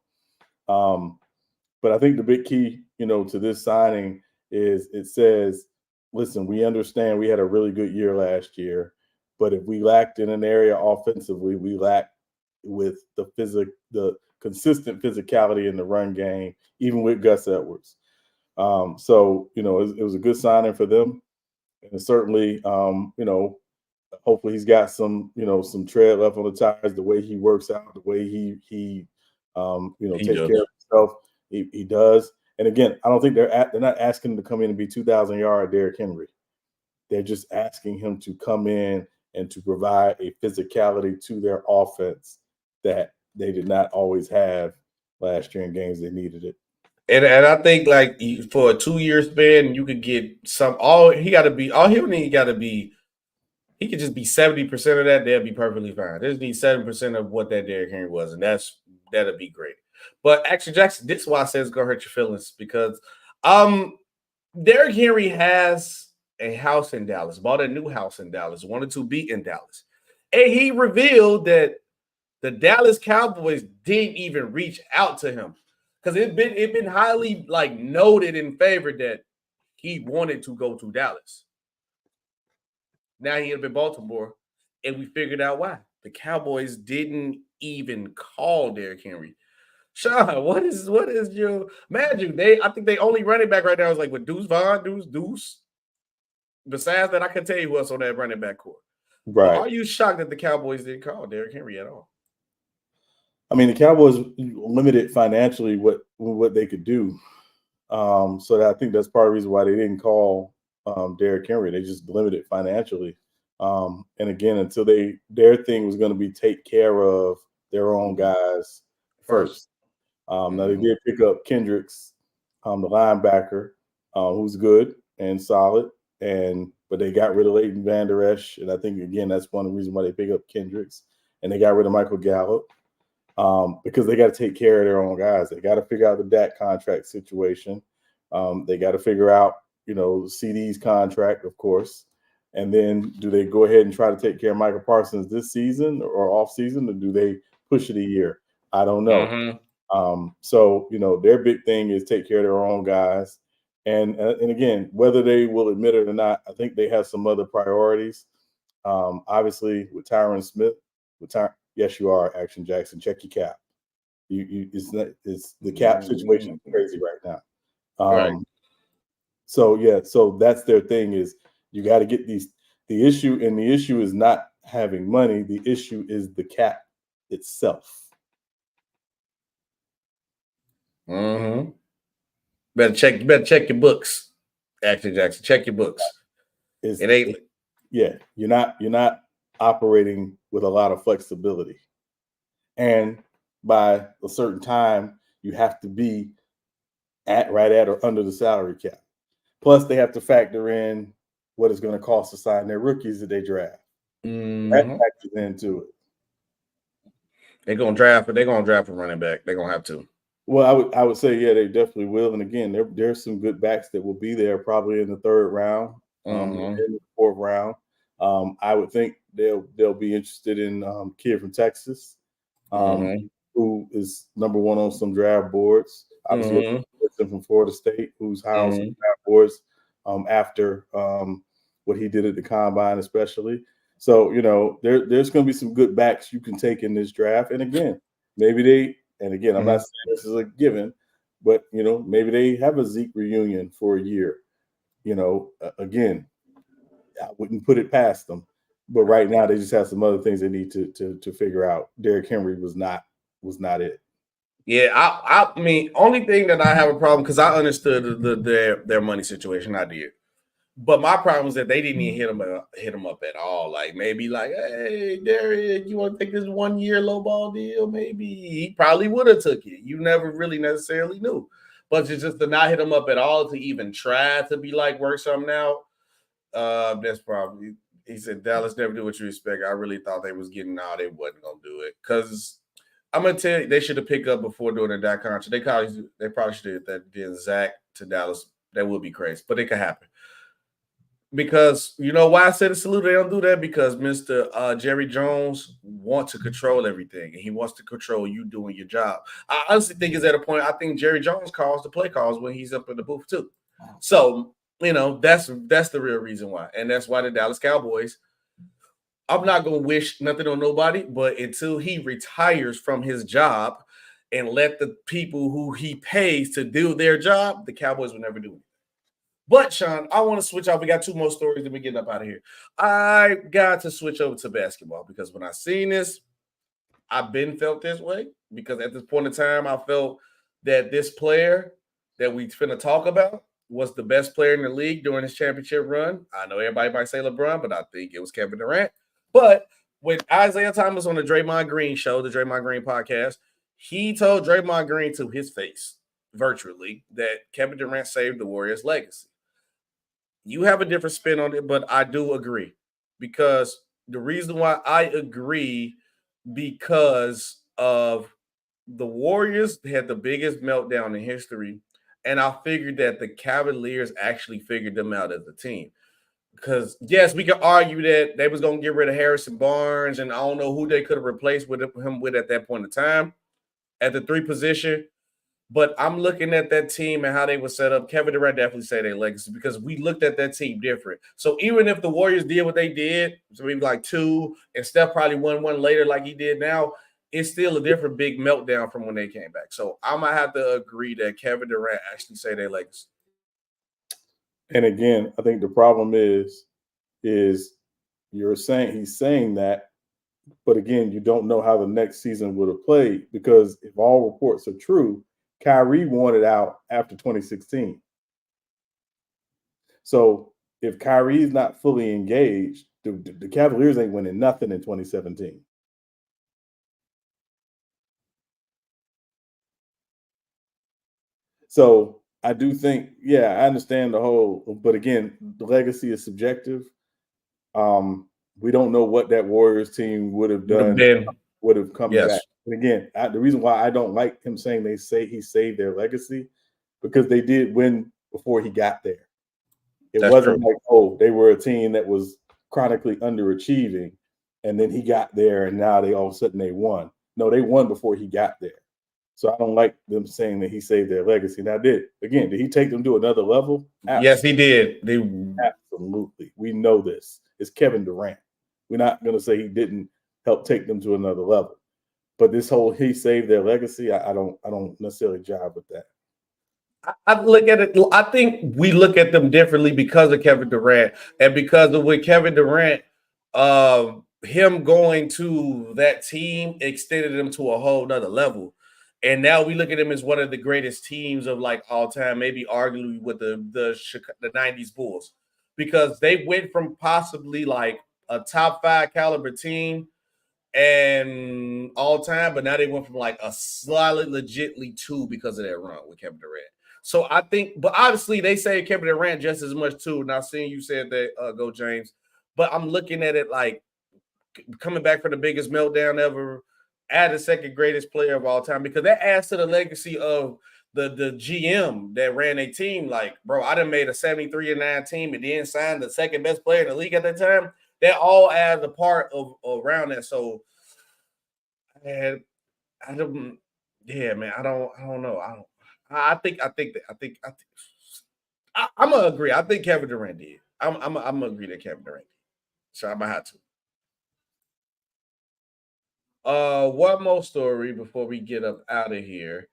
But I think the big key, to this signing is it says, listen, we understand we had a really good year last year, but if we lacked in an area offensively, we lacked with the consistent physicality in the run game, even with Gus Edwards. So it was a good signing for them. And certainly, hopefully he's got some tread left on the tires, the way he works out, the way he takes care of himself. He does. And again, I don't think they're not asking him to come in and be 2,000-yard Derrick Henry. They're just asking him to come in and to provide a physicality to their offense that they did not always have last year in games they needed it. And I think like for a 2-year span, you could get some. All he got to be He could just be 70% of that. They'll be perfectly fine. They just need 7% of what that Derrick Henry was, and that'll be great. But Action Jackson, this is why I say it's gonna hurt your feelings because Derrick Henry has a house in Dallas, bought a new house in Dallas, wanted to be in Dallas. And he revealed that the Dallas Cowboys didn't even reach out to him because it been highly like noted in favor that he wanted to go to Dallas. Now he ended up in Baltimore, and we figured out why. The Cowboys didn't even call Derrick Henry. Sean, what is your imagine? I think they only running back right now is like with Deuce Vaughn, Deuce. Besides that, I can tell you who else on that running back core. Right. But are you shocked that the Cowboys didn't call Derrick Henry at all? I mean, the Cowboys limited financially what they could do. So I think that's part of the reason why they didn't call Derrick Henry. They just limited financially. And again, until their thing was going to be take care of their own guys first. Now they did pick up Kendricks, the linebacker, who's good and solid, but they got rid of Leighton Vander Esch, and I think again that's one of the reasons why they pick up Kendricks, and they got rid of Michael Gallup because they got to take care of their own guys. They got to figure out the Dak contract situation. They got to figure out CD's contract, of course, and then do they go ahead and try to take care of Michael Parsons this season or off season, or do they push it a year? I don't know. So their big thing is take care of their own guys, and again, whether they will admit it or not, I think they have some other priorities. Obviously, with Tyron Smith, yes, you are Action Jackson. Check your cap. It's the cap situation is crazy right now. Right. So that's their thing is you got to get the issue is not having money. The issue is the cap itself. Better check your books, Action Jackson. Check your books. You're not operating with a lot of flexibility, and by a certain time you have to be right at or under the salary cap. Plus, they have to factor in what it's going to cost to sign their rookies that they draft. That factors into it. They're gonna draft a running back. They're gonna have to. Well, I would say, yeah, they definitely will. And again, there's some good backs that will be there probably in the third round, in the fourth round. I would think they'll be interested in kid from Texas, who is number one on some draft boards. Obviously, from Florida State, who's high on some draft boards after what he did at the combine, especially. So there's going to be some good backs you can take in this draft. And again, I'm not saying this is a given, but maybe they have a Zeke reunion for a year. Again, I wouldn't put it past them, but right now they just have some other things they need to figure out. Derrick Henry was not it. Yeah, I mean, only thing that I have a problem because I understood their money situation. I did. But my problem was that they didn't even hit him up at all. Like maybe like, hey, Derrick, you want to take this 1 year low ball deal? Maybe he probably would have took it. You never really necessarily knew. But just to not hit him up at all, to even try to be like work something out, that's probably he said Dallas never do what you expect. I really thought they was getting out. They wasn't gonna do it because I'm gonna tell you they should have picked up before doing the Dak contract. They probably should have that did Zach to Dallas. That would be crazy, but it could happen. Because you know why I said a salute, they don't do that because Mr. Jerry Jones wants to control everything, and he wants to control you doing your job. I honestly think it's at a point. I think Jerry Jones calls the play calls when he's up in the booth too. So that's the real reason why, and that's why the Dallas Cowboys. I'm not gonna wish nothing on nobody, but until he retires from his job and let the people who he pays to do their job, the Cowboys will never do it. But, Sean, I want to switch off. We got two more stories and we get up out of here. I got to switch over to basketball because when I seen this, I've been felt this way because at this point in time, I felt that this player that we finna talk about was the best player in the league during his championship run. I know everybody might say LeBron, but I think it was Kevin Durant. But when Isaiah Thomas on the Draymond Green show, the Draymond Green podcast, he told Draymond Green to his face virtually that Kevin Durant saved the Warriors' legacy. You have a different spin on it, but I do agree because the reason why I agree, because of the Warriors had the biggest meltdown in history, and I figured that the Cavaliers actually figured them out as a team. Because yes, we could argue that they was gonna get rid of Harrison Barnes, and I don't know who they could have replaced with him with at that point in time at the 3 position. But I'm looking at that team and how they were set up. Kevin Durant definitely say their legacy because we looked at that team different. So even if the Warriors did what they did, so maybe like 2, and Steph probably won one later like he did now, it's still a different big meltdown from when they came back. So I'm gonna have to agree that Kevin Durant actually say their legacy. And again, I think the problem is you're saying he's saying that, but again, you don't know how the next season would have played because if all reports are true, Kyrie wanted out after 2016. So if Kyrie's not fully engaged, the Cavaliers ain't winning nothing in 2017. So I do think, yeah, I understand the whole, but again, the legacy is subjective. We don't know what that Warriors team would have done, would have come back. And again, the reason why I don't like him saying he saved their legacy, because they did win before he got there. It wasn't like, oh, they were a team that was chronically underachieving, and then he got there, and now all of a sudden they won. No, they won before he got there. So I don't like them saying that he saved their legacy. Now, did he take them to another level? Absolutely. Yes, he did. Absolutely. We know this. It's Kevin Durant. We're not going to say he didn't help take them to another level. But this whole he saved their legacy, I don't necessarily jive with that. I look at it. I think we look at them differently because of Kevin Durant and because of with Kevin Durant, him going to that team extended him to a whole nother level. And now we look at him as one of the greatest teams of like all time, maybe arguably with the 90s Bulls, because they went from possibly like a top 5 caliber team and all time, but now they went from like a solid, legitly 2 because of that run with Kevin Durant. So I think, but obviously they say Kevin Durant just as much too. Now, seeing you said that, go James, but I'm looking at it like coming back for the biggest meltdown ever, add the second greatest player of all time, because that adds to the legacy of the GM that ran a team. Like, bro, I done made a 73-9 team and then signed the second best player in the league at that time. That all adds a part of around that. So, man, I don't know. I'm gonna agree. I think Kevin Durant did. I'm gonna agree that Kevin Durant did. So I'm gonna have to. One more story before we get up out of here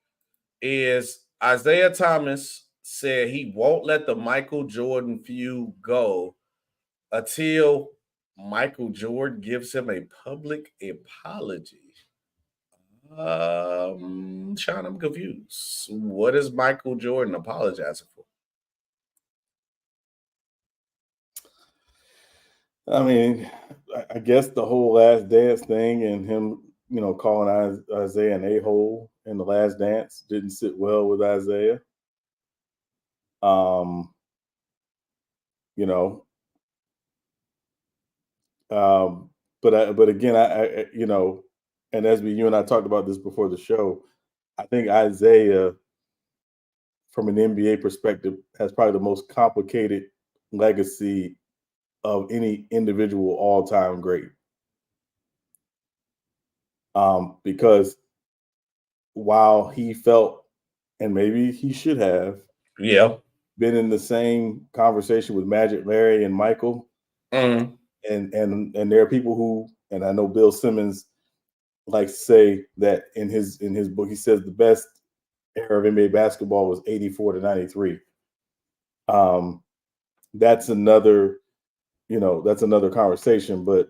is Isaiah Thomas said he won't let the Michael Jordan feud go until Michael Jordan gives him a public apology. Sean, I'm confused. What is Michael Jordan apologizing for? I mean, I guess the whole Last Dance thing and him, calling Isaiah an a-hole in the Last Dance didn't sit well with Isaiah. But again, I and as you and I talked about this before the show, I think Isaiah, from an NBA perspective, has probably the most complicated legacy of any individual all-time great. Because while he felt, and maybe he should have, been in the same conversation with Magic, Larry, and Michael, and there are people who, and I know Bill Simmons likes to say that in his book, he says the best era of NBA basketball was 84 to 93. That's another conversation. But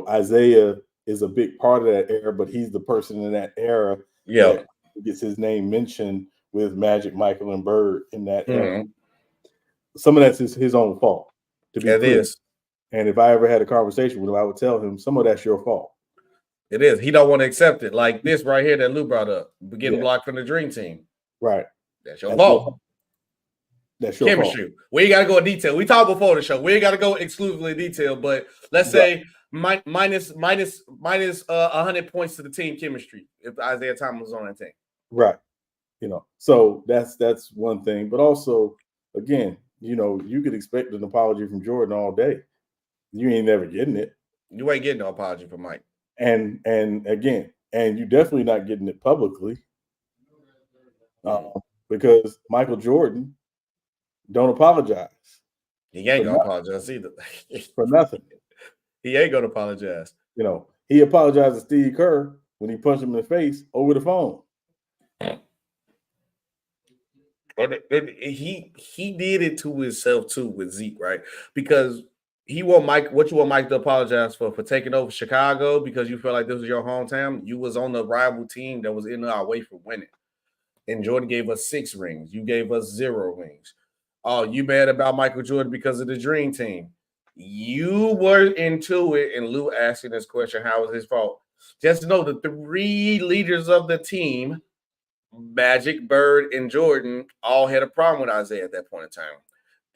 Isaiah is a big part of that era, but he's the person in that era that gets his name mentioned with Magic, Michael, and Bird in that era. Some of that's his own fault, to be clear. And if I ever had a conversation with him, I would tell him some of that's your fault. It is. He don't want to accept it. Like this right here that Lou brought up, getting blocked from the Dream Team. Right. That's your fault. That's your chemistry. fault. We ain't got to go in detail. We talked before the show. We ain't got to go exclusively in detail, but let's say minus 100 points to the team chemistry if Isaiah Thomas was on that team. Right. So that's one thing. But also, again, you could expect an apology from Jordan all day. You ain't never getting it. You ain't getting no apology from Mike. And again, you definitely not getting it publicly. Because Michael Jordan don't apologize. He ain't gonna apologize either. For nothing. He ain't gonna apologize. He apologized to Steve Kerr when he punched him in the face over the phone. He did it to himself too with Zeke, right? Because he want Mike. What you want Mike to apologize for taking over Chicago because you felt like this was your hometown. You was on the rival team that was in our way for winning. And Jordan gave us 6 rings. You gave us 0 rings. Oh, you mad about Michael Jordan because of the Dream Team. You were into it, and Lou asking this question, how was his fault? Just know the 3 leaders of the team, Magic, Bird, and Jordan, all had a problem with Isaiah at that point in time.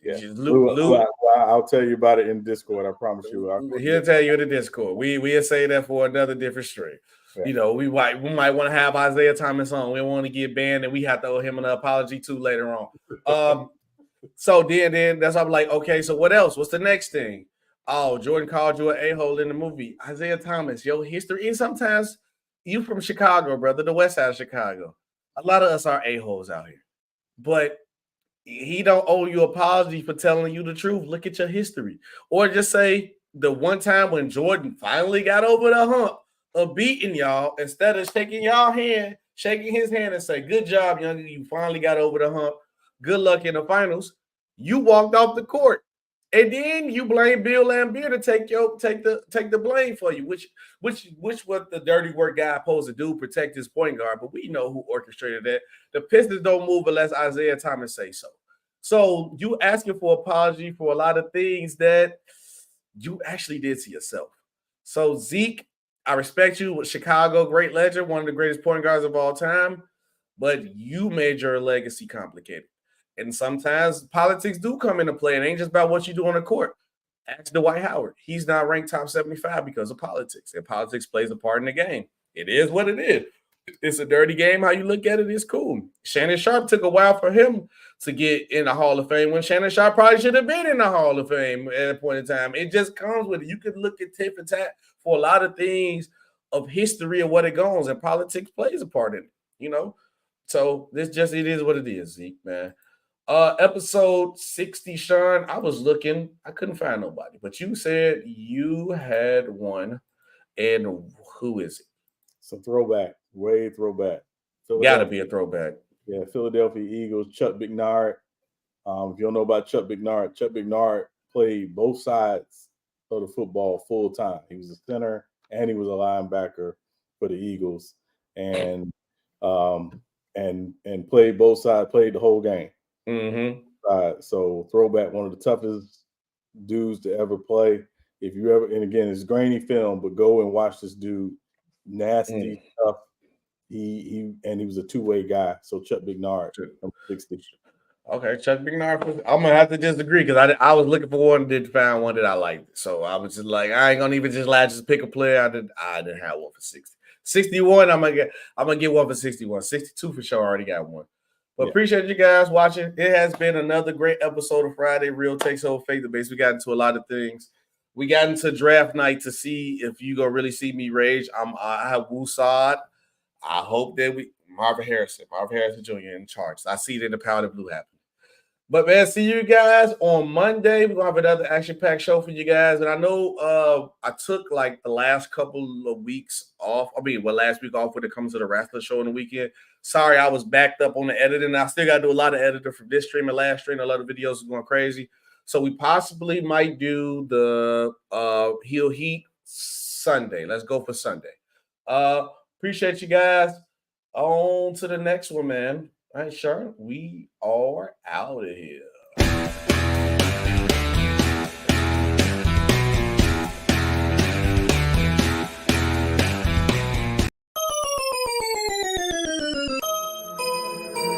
Yeah. Lou, I'll tell you about it in Discord. I promise you. He'll tell you in the Discord. We'll say that for another different stream. Yeah. We might want to have Isaiah Thomas on. We want to get banned, and we have to owe him an apology too later on. So then that's why I'm like, okay, so what else? What's the next thing? Oh, Jordan called you an a-hole in the movie. Isaiah Thomas, your history. And sometimes you from Chicago, brother, the west side of Chicago. A lot of us are a-holes out here. But he don't owe you an apology for telling you the truth. Look at your history. Or just say the one time when Jordan finally got over the hump of beating y'all, instead of shaking y'all hand, shaking his hand and say, good job, young, you finally got over the hump. Good luck in the finals. You walked off the court. And then you blame Bill Laimbeer to take the blame for you, which what the dirty work guy supposed to do, protect his point guard. But we know who orchestrated that. The Pistons don't move unless Isaiah Thomas say so. So you asking for apology for a lot of things that you actually did to yourself. So Zeke, I respect you with Chicago, great legend, one of the greatest point guards of all time, but you made your legacy complicated. And sometimes politics do come into play. It ain't just about what you do on the court. Ask Dwight Howard. He's not ranked top 75 because of politics. And politics plays a part in the game. It is what it is. It's a dirty game. How you look at it is cool. Shannon Sharp took a while for him to get in the Hall of Fame when Shannon Sharp probably should have been in the Hall of Fame at a point in time. It just comes with it. You can look at tit for tat for a lot of things of history of what it goes, and politics plays a part in it, So it is what it is, Zeke, man. Episode 60, Sean, I was looking, I couldn't find nobody, but you said you had one, and who is it? It's a throwback, way throwback. Gotta be a throwback. Yeah, Philadelphia Eagles, Chuck Bignard. If you don't know about Chuck Bignard played both sides of the football full time. He was a center and he was a linebacker for the Eagles, and played both sides, played the whole game. Mm-hmm. So throwback, one of the toughest dudes to ever play. If you ever, and again, it's grainy film, but go and watch this dude. Nasty stuff. He was a two-way guy. So Chuck Bignard, number 60. Okay, Chuck Bignard. I'm gonna have to disagree because I was looking for one, didn't find one that I liked. So I was just like, I ain't gonna even just pick a player. I didn't have one for 60. 61, I'm gonna get one for 61. 62 for sure. I already got one. But Appreciate you guys watching. It has been another great episode of Friday Real Takes Over Faith Debates. We got into a lot of things. We got into draft night to see if you gonna really see me rage. I have Woosad. I hope that Marvin Harrison Jr. in charge. I see it in the Powder Blue happening. But man, see you guys on Monday. We're gonna have another action-packed show for you guys. And I know I took like the last couple of weeks off. Last week off when it comes to the wrestler show on the weekend. Sorry, I was backed up on the editing. I still gotta do a lot of editing from this stream and last stream. A lot of videos are going crazy. So we possibly might do the Heel Heat Sunday. Let's go for Sunday. Appreciate you guys. On to the next one, man. All right, Sharon, we are out of here.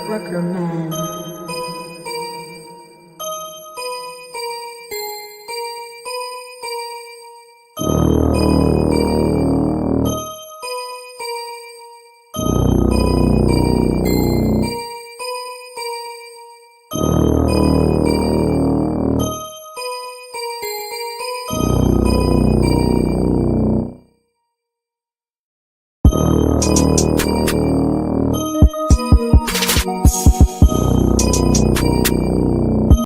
Rucker Man.